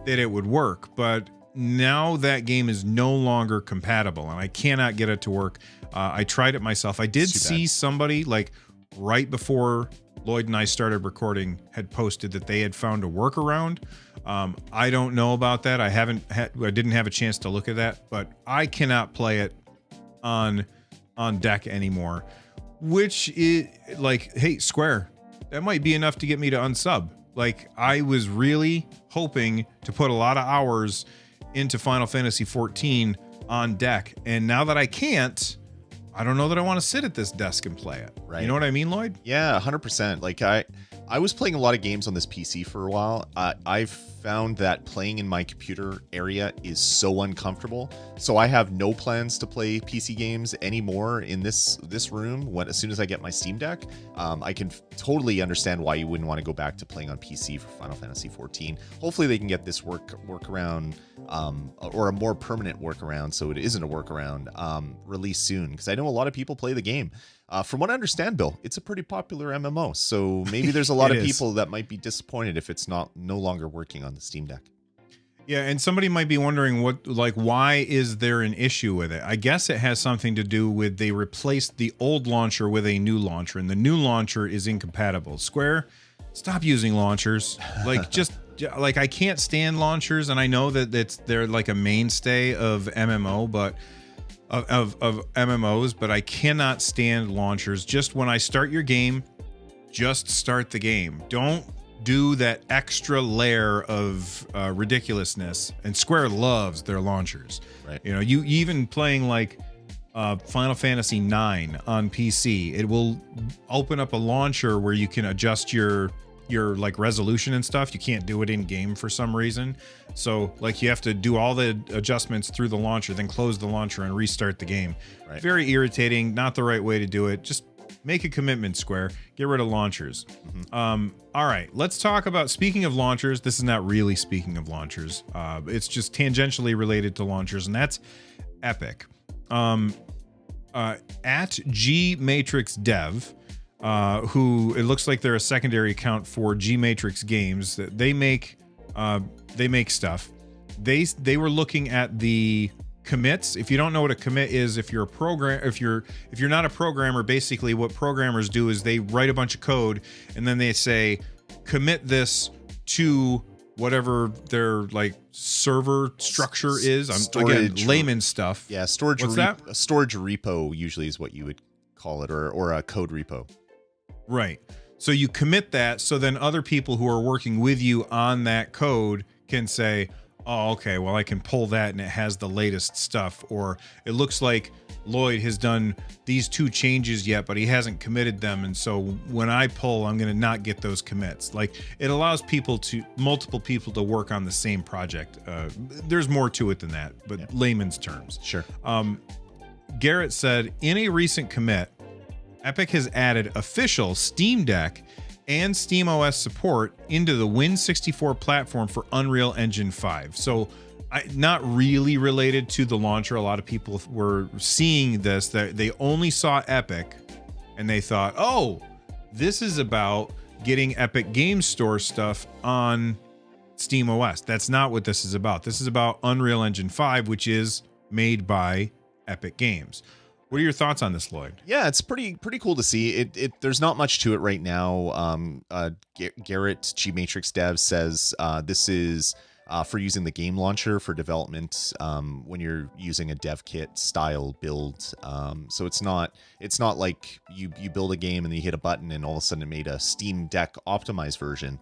that it would work. But now that game is no longer compatible and I cannot get it to work. I tried it myself. I did see somebody like right before Lloyd and I started recording had posted that they had found a workaround. I don't know about that. I didn't have a chance to look at that, but I cannot play it on deck anymore, which is like, hey, Square, that might be enough to get me to unsub. Like, I was really hoping to put a lot of hours into Final Fantasy 14 on deck. And now that I can't, I don't know that I want to sit at this desk and play it. Right. You know what I mean, Lloyd? Yeah, 100%. Like I was playing a lot of games on this PC for a while. I've found that playing in my computer area is so uncomfortable. So I have no plans to play PC games anymore in this room. As soon as I get my Steam Deck, I can totally understand why you wouldn't want to go back to playing on PC for Final Fantasy 14. Hopefully they can get this workaround or a more permanent workaround, so it isn't a workaround, released soon, because I know a lot of people play the game. From what I understand, Bill, it's a pretty popular MMO, so maybe there's a lot of people that might be disappointed if it's no longer working on the Steam Deck. Yeah, and somebody might be wondering why is there an issue with it? I guess it has something to do with they replaced the old launcher with a new launcher, and the new launcher is incompatible. Square, stop using launchers. Like, I can't stand launchers, and I know that they're like a mainstay of MMO, but of MMOs, but I cannot stand launchers. Just when I start your game, just start the game. Don't do that extra layer of ridiculousness. And Square loves their launchers. Right. You even playing like Final Fantasy IX on PC, it will open up a launcher where you can adjust your like resolution and stuff. You can't do it in game for some reason. So like you have to do all the adjustments through the launcher, then close the launcher and restart the game. Right. Very irritating. Not the right way to do it. Just make a commitment, Square. Get rid of launchers. Mm-hmm. All right, let's talk about, speaking of launchers, this is not really speaking of launchers. It's just tangentially related to launchers, and that's Epic. At G-Matrix Dev, who it looks like they're a secondary account for G-Matrix Games. They make stuff. They were looking at the commits. If you don't know what a commit is, if you're not a programmer, basically what programmers do is they write a bunch of code and then they say commit this to whatever their like server structure is. Again, layman stuff. Yeah, storage. What's that? A storage repo usually is what you would call it, or a code repo. Right. So you commit that, so then other people who are working with you on that code can say, oh, okay, well, I can pull that and it has the latest stuff. Or it looks like Lloyd has done these 2 changes yet, but he hasn't committed them. And so when I pull, I'm going to not get those commits. Like, it allows multiple people to work on the same project. There's more to it than that, but layman's terms. Sure. Garrett said, in a recent commit, Epic has added official Steam Deck and SteamOS support into the Win64 platform for Unreal Engine 5. So not really related to the launcher. A lot of people were seeing this, that they only saw Epic and they thought, oh, this is about getting Epic Game Store stuff on SteamOS. That's not what this is about. This is about Unreal Engine 5, which is made by Epic Games. What are your thoughts on this, Lloyd? Yeah, it's pretty cool to see. There's not much to it right now. Garrett G Matrix Dev says this is for using the game launcher for development when you're using a dev kit style build. So it's not like you build a game and you hit a button and all of a sudden it made a Steam Deck optimized version.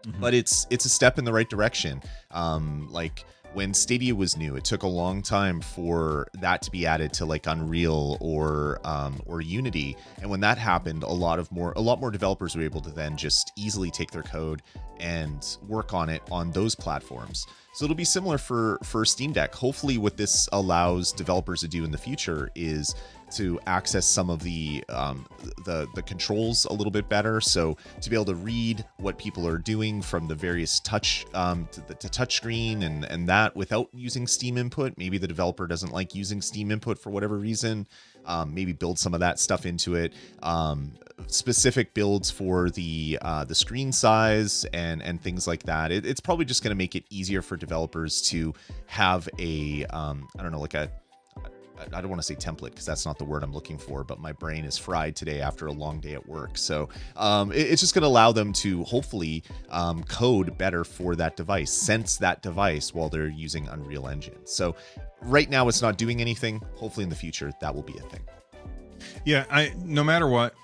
Mm-hmm. But it's a step in the right direction. Like when Stadia was new, it took a long time for that to be added to like Unreal or Unity. And when that happened, a lot more developers were able to then just easily take their code and work on it on those platforms. So it'll be similar for Steam Deck. Hopefully what this allows developers to do in the future is to access some of the controls a little bit better. So to be able to read what people are doing from the various touch to touch screen and that without using Steam input. Maybe the developer doesn't like using Steam input for whatever reason. Maybe build some of that stuff into it. Specific builds for the screen size and things like that. It's probably just going to make it easier for developers to have a I don't want to say template because that's not the word I'm looking for, but my brain is fried today after a long day at work. So it's just going to allow them to hopefully code better for that device, sense that device while they're using Unreal Engine. So right now it's not doing anything. Hopefully in the future that will be a thing. Yeah, no matter what,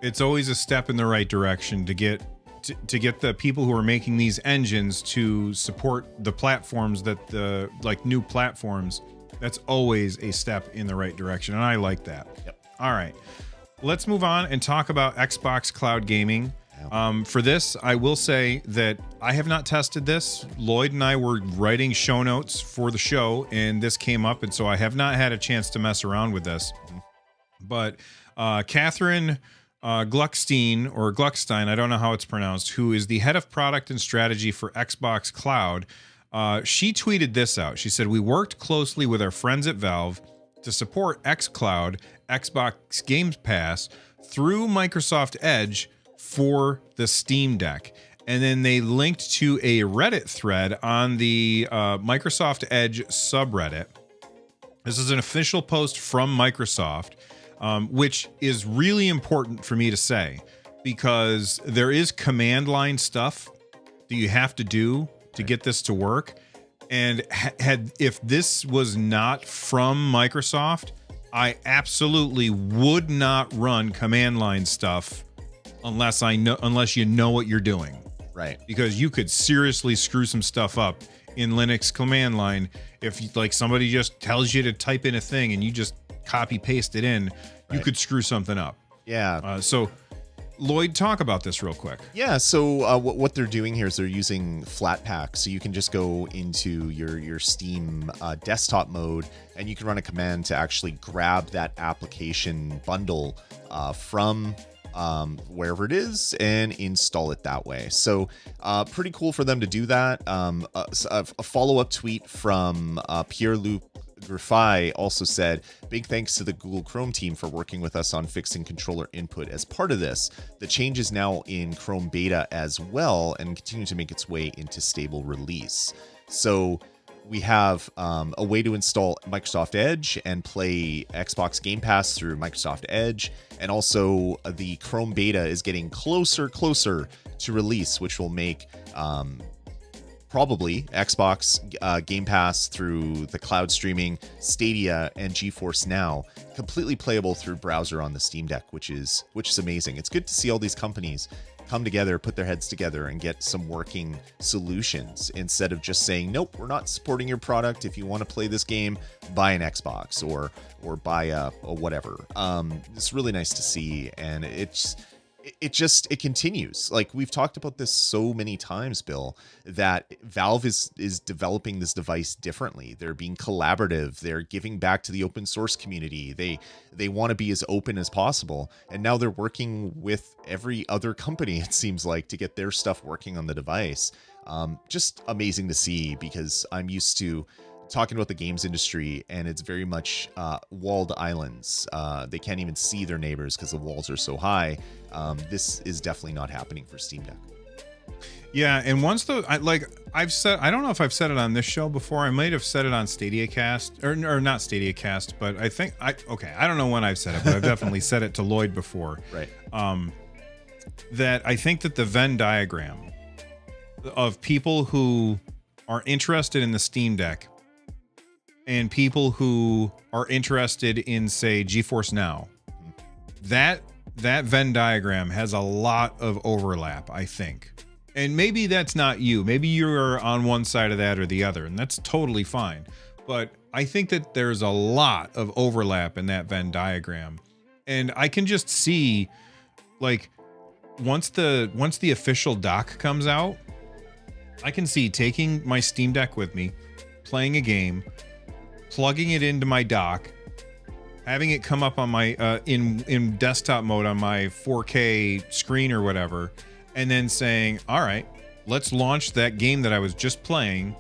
it's always a step in the right direction to get the people who are making these engines to support the platforms that new platforms. That's always a step in the right direction, and I like that. Yep. All right, let's move on and talk about Xbox Cloud Gaming. For this, I will say that I have not tested this. Lloyd and I were writing show notes for the show, and this came up, and so I have not had a chance to mess around with this. Mm-hmm. But Catherine Gluckstein, I don't know how it's pronounced, who is the head of product and strategy for Xbox Cloud, she tweeted this out. She said, "We worked closely with our friends at Valve to support xCloud, Xbox Game Pass, through Microsoft Edge for the Steam Deck." And then they linked to a Reddit thread on the Microsoft Edge subreddit. This is an official post from Microsoft, which is really important for me to say, because there is command line stuff that you have to do to get this to work. And if this was not from Microsoft, I absolutely would not run command line stuff unless you know what you're doing. Right. Because you could seriously screw some stuff up in Linux command line if like somebody just tells you to type in a thing and you just copy paste it in, you could screw something up. Yeah. So Lloyd, talk about this real quick. Yeah, so what they're doing here is they're using Flatpak, so you can just go into your Steam desktop mode, and you can run a command to actually grab that application bundle from wherever it is and install it that way. So pretty cool for them to do that. A follow-up tweet from Pierre-Luc Griffai also said, "Big thanks to the Google Chrome team for working with us on fixing controller input as part of this. The change is now in Chrome beta as well and continue to make its way into stable release." So we have a way to install Microsoft Edge and play Xbox Game Pass through Microsoft Edge. And also the Chrome beta is getting closer to release, which will make probably Xbox Game Pass through the cloud streaming, Stadia, and GeForce Now completely playable through browser on the Steam Deck, which is amazing. It's good to see all these companies come together, put their heads together, and get some working solutions instead of just saying, "Nope, we're not supporting your product. If you want to play this game, buy an Xbox or buy a whatever." It's really nice to see, and it continues. Like we've talked about this so many times, Bill, that Valve is developing this device differently. They're being collaborative. They're giving back to the open source community. They want to be as open as possible. And now they're working with every other company, it seems like, to get their stuff working on the device. Just amazing to see, because I'm used to talking about the games industry, and it's very much walled islands. They can't even see their neighbors because the walls are so high. This is definitely not happening for Steam Deck. Yeah, and once I've said, I don't know if I've said it on this show before. I might have said it on StadiaCast, or not StadiaCast, but I think I don't know when I've said it, but I've definitely said it to Lloyd before. Right. That I think that the Venn diagram of people who are interested in the Steam Deck and people who are interested in, say, GeForce Now, that Venn diagram has a lot of overlap, I think. And maybe that's not you. Maybe you're on one side of that or the other, and that's totally fine. But I think that there's a lot of overlap in that Venn diagram. And I can just see, like, once the official dock comes out, I can see taking my Steam Deck with me, playing a game, plugging it into my dock, having it come up on my in desktop mode on my 4K screen or whatever, and then saying, all right, let's launch that game that I was just playing,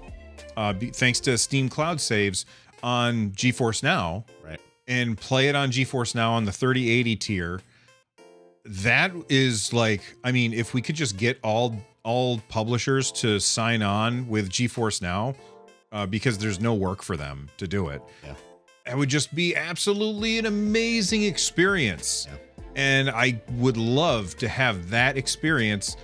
thanks to Steam Cloud Saves, on GeForce Now, right, and play it on GeForce Now on the 3080 tier. That is like, I mean, if we could just get all publishers to sign on with GeForce Now, because there's no work for them to do it. Yeah. It would just be absolutely an amazing experience. Yeah. And I would love to have that experience.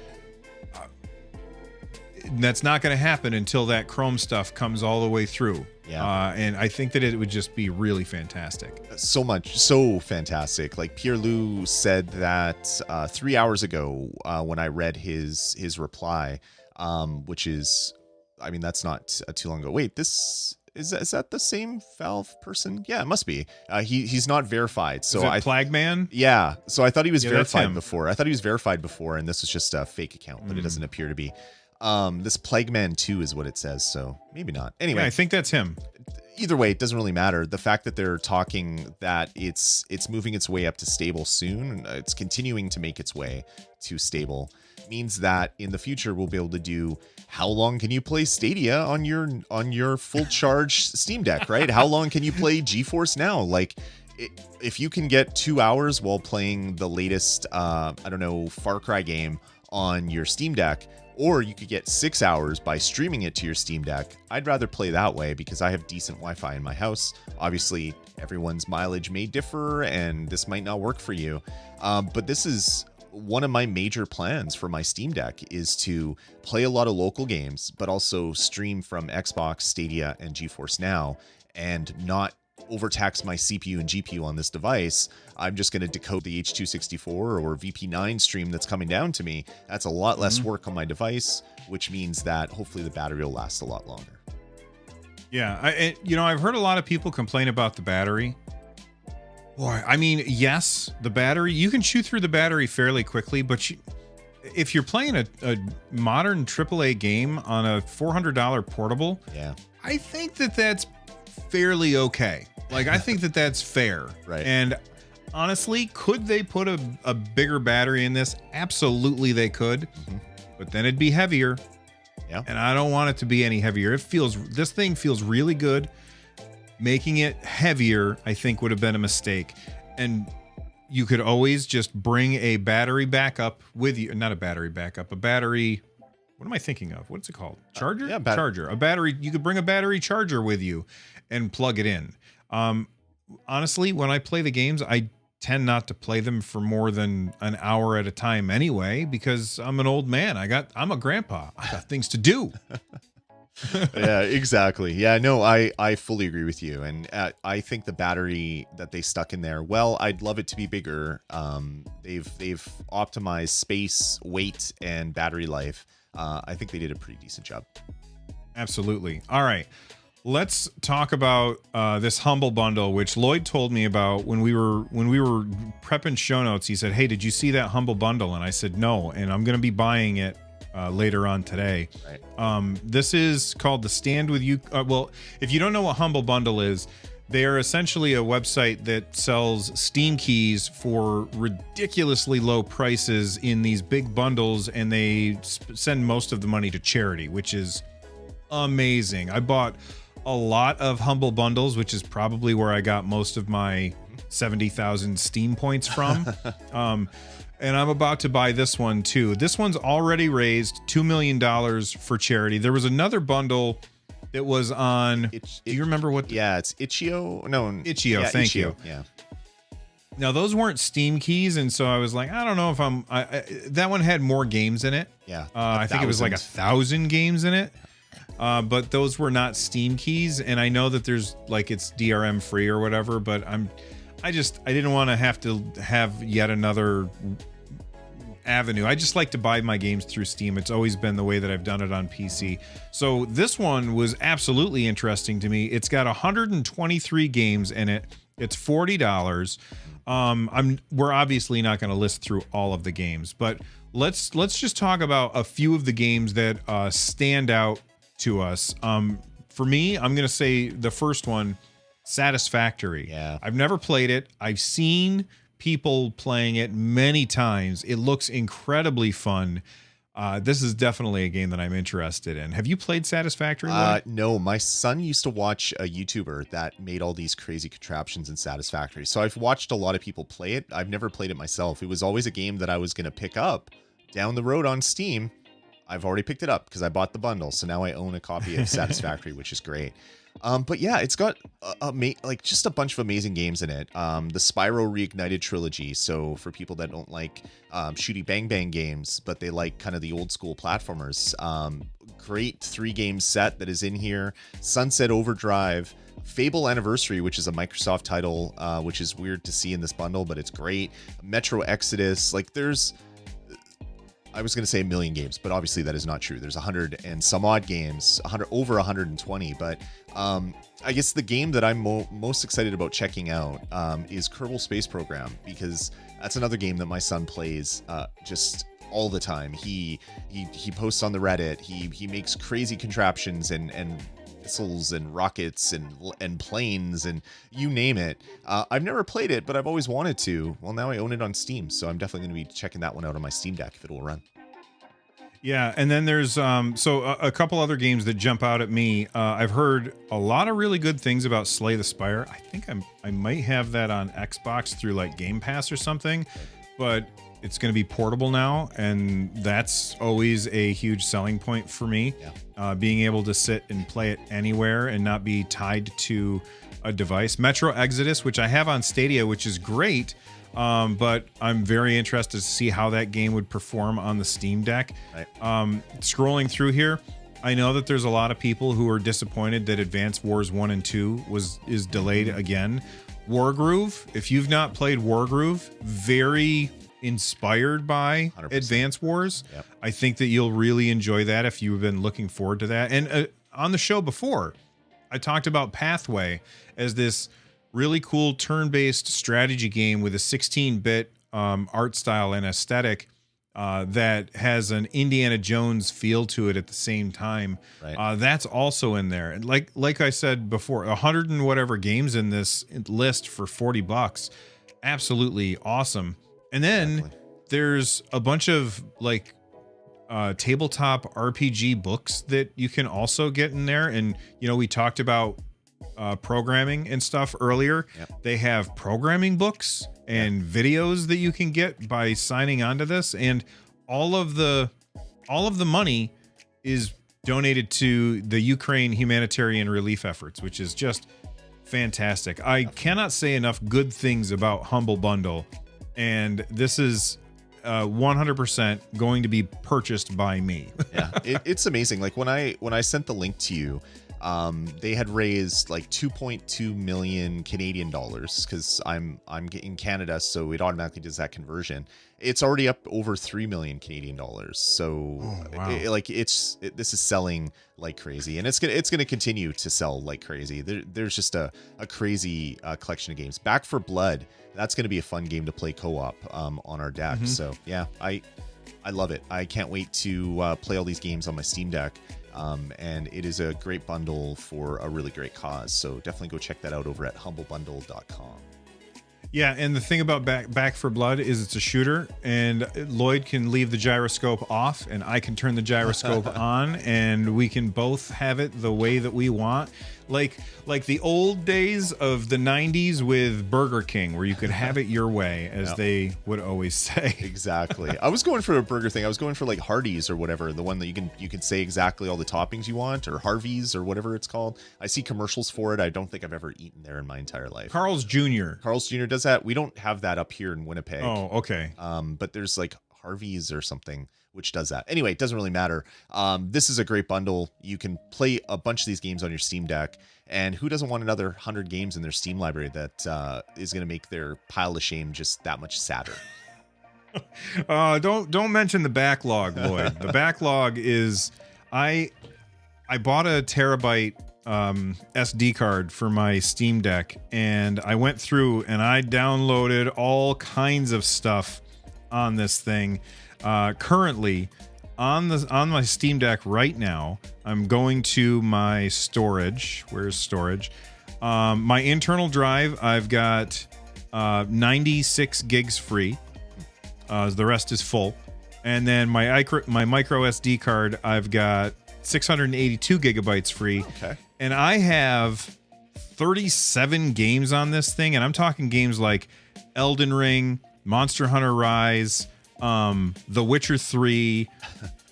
That's not going to happen until that Chrome stuff comes all the way through. Yeah. And I think that it would just be really fantastic. So fantastic. Like Pierre-Loup said that 3 hours ago when I read his reply, which is, I mean, that's not too long ago. Wait, this is that the same Valve person? Yeah, it must be. He's not verified. So is it Plagman? Yeah. So I thought he was verified before. I thought he was verified before, and this was just a fake account, but it doesn't appear to be. This Plagueman 2 is what it says, so maybe not. Anyway, yeah, I think that's him. Either way, it doesn't really matter. The fact that they're talking that it's moving its way up to stable soon, it's continuing to make its way to stable, means that in the future we'll be able to do, how long can you play Stadia on your full charge Steam Deck, right? How long can you play GeForce Now? Like, if you can get 2 hours while playing the latest Far Cry game on your Steam Deck, or you could get 6 hours by streaming it to your Steam Deck, I'd rather play that way because I have decent Wi-Fi in my house. Obviously, everyone's mileage may differ and this might not work for you. But this is one of my major plans for my Steam Deck, is to play a lot of local games, but also stream from Xbox, Stadia, and GeForce Now, and not overtax my CPU and GPU on this device. I'm just going to decode the H.264 or VP9 stream that's coming down to me. That's a lot less work on my device, which means that hopefully the battery will last a lot longer. Yeah, I've heard a lot of people complain about the battery. Boy, I mean, yes, the battery, you can chew through the battery fairly quickly, but if you're playing a modern AAA game on a $400 portable, yeah, I think that's fairly okay. Like, I think that's fair. Right. And honestly, could they put a bigger battery in this? Absolutely they could. Mm-hmm. But then it'd be heavier. Yeah. And I don't want it to be any heavier. This thing feels really good. Making it heavier, I think, would have been a mistake. And you could always just bring a battery backup with you. Not a battery backup, a battery. What am I thinking of? What's it called? Charger? Charger. A battery. You could bring a battery charger with you and plug it in. Honestly, when I play the games, I tend not to play them for more than an hour at a time anyway, because I'm an old man. I'm a grandpa. I got things to do. Yeah, exactly. Yeah, no, I fully agree with you. And I think the battery that they stuck in there, well, I'd love it to be bigger. They've optimized space, weight, and battery life. I think they did a pretty decent job. Absolutely. All right. Let's talk about this Humble Bundle, which Lloyd told me about when we were prepping show notes. He said, "Hey, did you see that Humble Bundle?" And I said, "No," and I'm going to be buying it later on today. Right. This is called the Stand With You. Well, if you don't know what Humble Bundle is, They are essentially a website that sells Steam keys for ridiculously low prices in these big bundles, and they send most of the money to charity, which is amazing. I bought a lot of Humble Bundles, which is probably where I got most of my 70,000 Steam points from. And I'm about to buy this one too. This one's already raised $2 million for charity. There was another bundle that was on. Do you remember what? Yeah, it's Itch.io. No, Itch.io. Thank you. Yeah. Now those weren't Steam keys, and so I was like, I don't know if I'm. That one had more games in it. Yeah, I think it was like 1,000 games in it. But those were not Steam keys, and I know that there's like it's DRM free or whatever. But I didn't want to have yet another avenue. I just like to buy my games through Steam. It's always been the way that I've done it on PC. So this one was absolutely interesting to me. It's got 123 games in it. It's $40. We're obviously not going to list through all of the games, but let's just talk about a few of the games that stand out to us. For me, I'm going to say the first one, Satisfactory. Yeah. I've never played it. I've seen people playing it many times. It looks incredibly fun. This is definitely a game that I'm interested in. Have you played Satisfactory? No, my son used to watch a YouTuber that made all these crazy contraptions in Satisfactory. So I've watched a lot of people play it. I've never played it myself. It was always a game that I was going to pick up down the road on Steam. I've already picked it up because I bought the bundle. So now I own a copy of Satisfactory, which is great. But yeah, it's got like just a bunch of amazing games in it. The Spyro Reignited trilogy. So for people that don't like shooty bang bang games, but they like kind of the old school platformers, great 3-game set that is in here. Sunset Overdrive, Fable Anniversary, which is a Microsoft title, which is weird to see in this bundle, but it's great. Metro Exodus, like I was going to say a million games, but obviously that is not true. There's 100 and some odd games, over 120. But I guess the game that I'm most excited about checking out is Kerbal Space Program, because that's another game that my son plays just all the time. He posts on the Reddit. He makes crazy contraptions and missiles and rockets and planes and you name it. I've never played it, but I've always wanted to. Well, now I own it on Steam, so I'm definitely going to be checking that one out on my Steam Deck if it will run. Yeah, and then there's a couple other games that jump out at me. I've heard a lot of really good things about Slay the Spire. I think I might have that on Xbox through like Game Pass or something, but it's going to be portable now, and that's always a huge selling point for me. Yeah. Being able to sit and play it anywhere and not be tied to a device. Metro Exodus, which I have on Stadia, which is great, but I'm very interested to see how that game would perform on the Steam Deck. Right. Scrolling through here, I know that there's a lot of people who are disappointed that Advance Wars 1 and 2 is delayed again. Wargroove, if you've not played Wargroove, very inspired by 100%. Advance Wars. Yep. I think that you'll really enjoy that if you've been looking forward to that. And on the show before, I talked about Pathway as this really cool turn-based strategy game with a 16-bit art style and aesthetic that has an Indiana Jones feel to it at the same time. Right. That's also in there. And like I said before, 100 and whatever games in this list for $40. Absolutely awesome. And then there's a bunch of like tabletop RPG books that you can also get in there. And, you know, we talked about programming and stuff earlier. Yep. They have programming books and videos that you can get by signing on to this. And all of the money is donated to the Ukraine humanitarian relief efforts, which is just fantastic. I cannot say enough good things about Humble Bundle. And this is 100% going to be purchased by me. Yeah, it's amazing. Like when I sent the link to you, they had raised like 2.2 million Canadian dollars because I'm in Canada, so it automatically does that conversion. It's already up over 3 million Canadian dollars. So wow. This is selling like crazy, and it's gonna continue to sell like crazy. There's just a crazy collection of games. Back for Blood, that's gonna be a fun game to play co-op on our deck. Mm-hmm. So yeah, I love it. I can't wait to play all these games on my Steam Deck. And it is a great bundle for a really great cause. So definitely go check that out over at humblebundle.com. Yeah, and the thing about Back for Blood is it's a shooter, and Lloyd can leave the gyroscope off, and I can turn the gyroscope on, and we can both have it the way that we want. Like the old days of the 90s with Burger King, where you could have it your way, as they would always say. Exactly. I was going for a burger thing. I was going for like Hardee's or whatever, the one that you can say exactly all the toppings you want, or Harvey's or whatever it's called. I see commercials for it. I don't think I've ever eaten there in my entire life. Carl's Jr. Does that. We don't have that up here in Winnipeg. Oh, okay. But there's like Harvey's or something which does that. Anyway, it doesn't really matter. This is a great bundle. You can play a bunch of these games on your Steam Deck, and who doesn't want another 100 games in their Steam library that is going to make their pile of shame just that much sadder? Don't mention the backlog, Lloyd. The backlog is I bought a terabyte SD card for my Steam Deck, and I went through and I downloaded all kinds of stuff on this thing. Currently on my Steam Deck right now, I'm going to my storage. Where's storage? My internal drive, I've got 96 gigs free. The rest is full. And then my micro SD card, I've got 682 gigabytes free. Okay. And I have 37 games on this thing, and I'm talking games like Elden Ring, Monster Hunter Rise, The Witcher 3,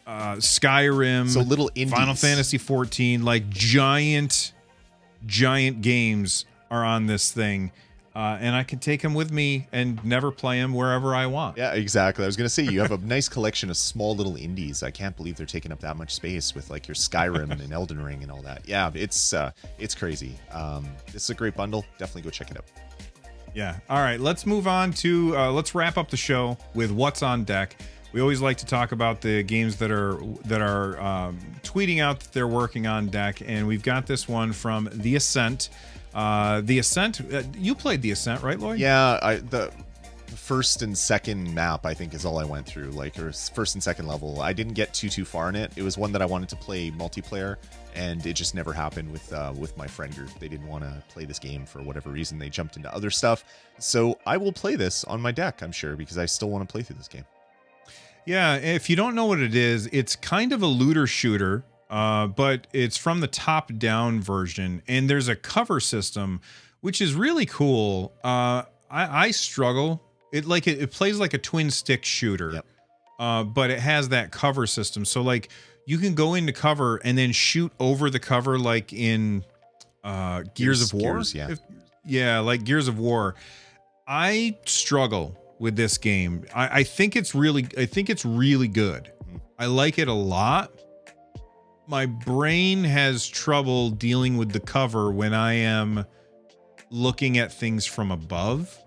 Skyrim, so little indies. Final Fantasy 14, like giant games are on this thing. And I can take them with me and never play them wherever I want. Yeah, exactly. I was going to say, you have a nice collection of small little indies. I can't believe they're taking up that much space with like your Skyrim and Elden Ring and all that. Yeah, it's crazy. This is a great bundle. Definitely go check it out. Yeah. All right. Let's move on to let's wrap up the show with what's on deck. We always like to talk about the games that are tweeting out that they're working on deck, and we've got this one from The Ascent. The Ascent, you played The Ascent, right, Lloyd? Yeah, the first and second map, I think, is all I went through, like, or first and second level. I didn't get too far in it. It was one that I wanted to play multiplayer, and it just never happened with my friend group. They didn't want to play this game for whatever reason. They jumped into other stuff. So I will play this on my deck, I'm sure, because I still want to play through this game. Yeah, if you don't know what it is, it's kind of a looter shooter. But it's from the top-down version, and there's a cover system, which is really cool. I struggle. It plays like a twin-stick shooter, yep. But it has that cover system. So like you can go into cover and then shoot over the cover, like in Gears of War. Like Gears of War. I struggle with this game. I think it's really good. I like it a lot. My brain has trouble dealing with the cover when I am looking at things from above.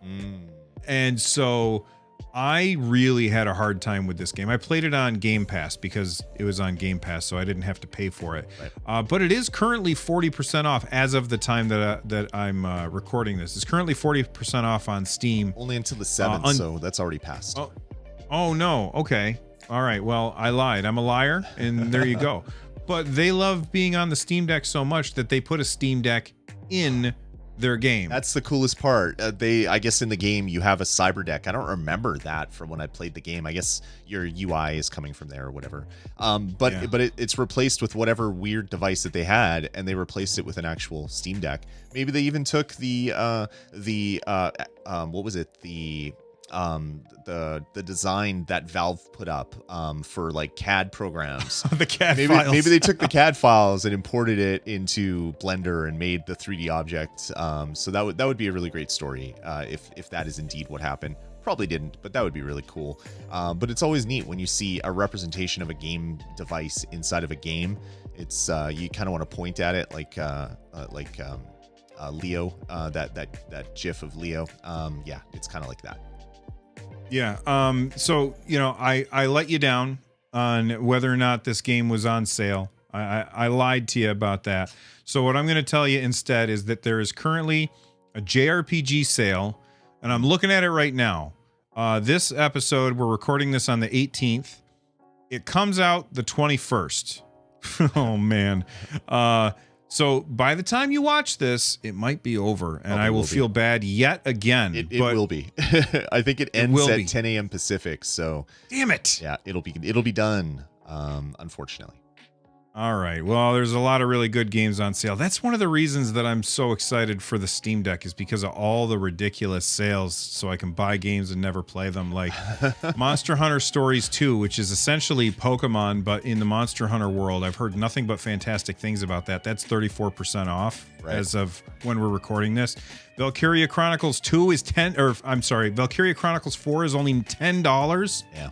And so I really had a hard time with this game. I played it on Game Pass because it was on Game Pass, so I didn't have to pay for it. Right. But it is currently 40% off as of the time that I'm recording this. It's currently 40% off on Steam. Only until the 7th, so that's already passed. Oh, no. Okay. All right. Well, I lied. I'm a liar, and there you go. But they love being on the Steam Deck so much that they put a Steam Deck in their game. That's the coolest part. I guess in the game you have a cyber deck. I don't remember that from when I played the game. I guess your UI is coming from there or whatever. But it's replaced with whatever weird device that they had, and they replaced it with an actual Steam Deck. Maybe they even took the what was it? The design that Valve put up for like CAD programs. The CAD files. Maybe they took the CAD files and imported it into Blender and made the 3D object. So that would be a really great story if that is indeed what happened. Probably didn't, but that would be really cool. But it's always neat when you see a representation of a game device inside of a game. It's you kind of want to point at it like Leo, that GIF of Leo. Yeah, it's kind of like that. Yeah. So, I let you down on whether or not this game was on sale. I lied to you about that. So what I'm going to tell you instead is that there is currently a JRPG sale, and I'm looking at it right now. This episode, we're recording this on the 18th. It comes out the 21st. Oh man. So by the time you watch this, it might be over, and I will feel bad yet again. It will be. I think it ends at 10 a.m. Pacific. So damn it. Yeah, it'll be done. Unfortunately. All right. Well, there's a lot of really good games on sale. That's one of the reasons that I'm so excited for the Steam Deck, is because of all the ridiculous sales, so I can buy games and never play them. Like Monster Hunter Stories 2, which is essentially Pokemon, but in the Monster Hunter world. I've heard nothing but fantastic things about that. That's 34% off as of when we're recording this. Valkyria Chronicles 2 is Valkyria Chronicles 4 is only $10. Yeah.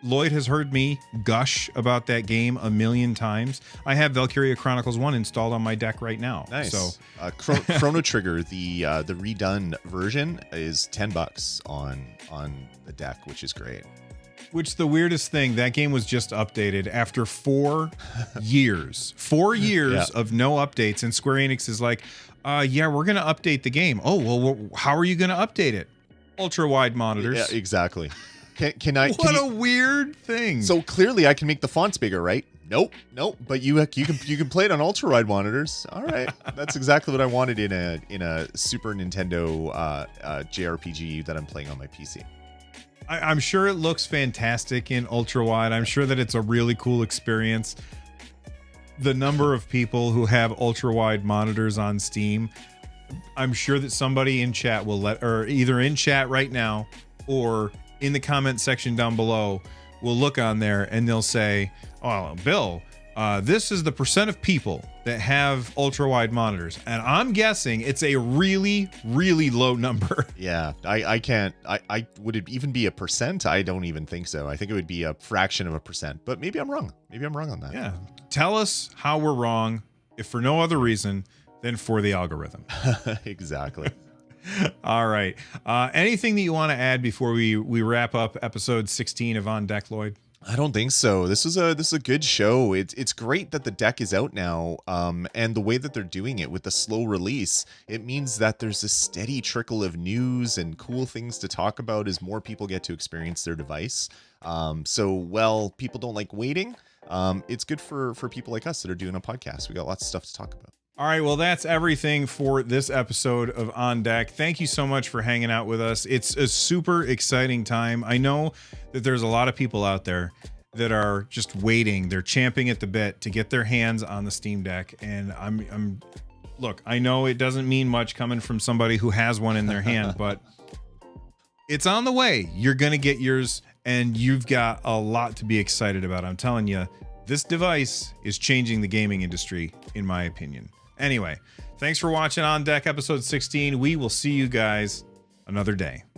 Lloyd has heard me gush about that game a million times. I have Valkyria Chronicles 1 installed on my deck right now. Nice. So, Chrono Trigger, the redone version, is $10 on the deck, which is great. Which, the weirdest thing, that game was just updated after 4 years. 4 years of no updates, and Square Enix is like, yeah, we're going to update the game. Oh, well, how are you going to update it? Ultra wide monitors. Yeah, exactly. What a weird thing. So clearly I can make the fonts bigger, right? Nope. But you can play it on ultra wide monitors. All right. That's exactly what I wanted in a Super Nintendo JRPG that I'm playing on my PC. I'm sure it looks fantastic in ultra wide. I'm sure that it's a really cool experience. The number of people who have ultra wide monitors on Steam, I'm sure that somebody in chat will either in chat right now or in the comment section down below will look on there and they'll say, oh, Bill, this is the percent of people that have ultra wide monitors. And I'm guessing it's a really, really low number. Yeah, I would it even be a percent? I don't even think so. I think it would be a fraction of a percent, but maybe I'm wrong. Maybe I'm wrong on that. Yeah. Tell us how we're wrong, if for no other reason than for the algorithm. Exactly. All right. Anything that you want to add before we wrap up episode 16 of On Deck, Lloyd? I don't think so. This is a good show. It's great that the deck is out now, and the way that they're doing it with the slow release, it means that there's a steady trickle of news and cool things to talk about as more people get to experience their device. So people don't like waiting. It's good for people like us that are doing a podcast. We got lots of stuff to talk about. All right, well, that's everything for this episode of On Deck. Thank you so much for hanging out with us. It's a super exciting time. I know that there's a lot of people out there that are just waiting. They're champing at the bit to get their hands on the Steam Deck. And look, I know it doesn't mean much coming from somebody who has one in their hand, but it's on the way. You're going to get yours, and you've got a lot to be excited about. I'm telling you, this device is changing the gaming industry, in my opinion. Anyway, thanks for watching On Deck episode 16. We will see you guys another day.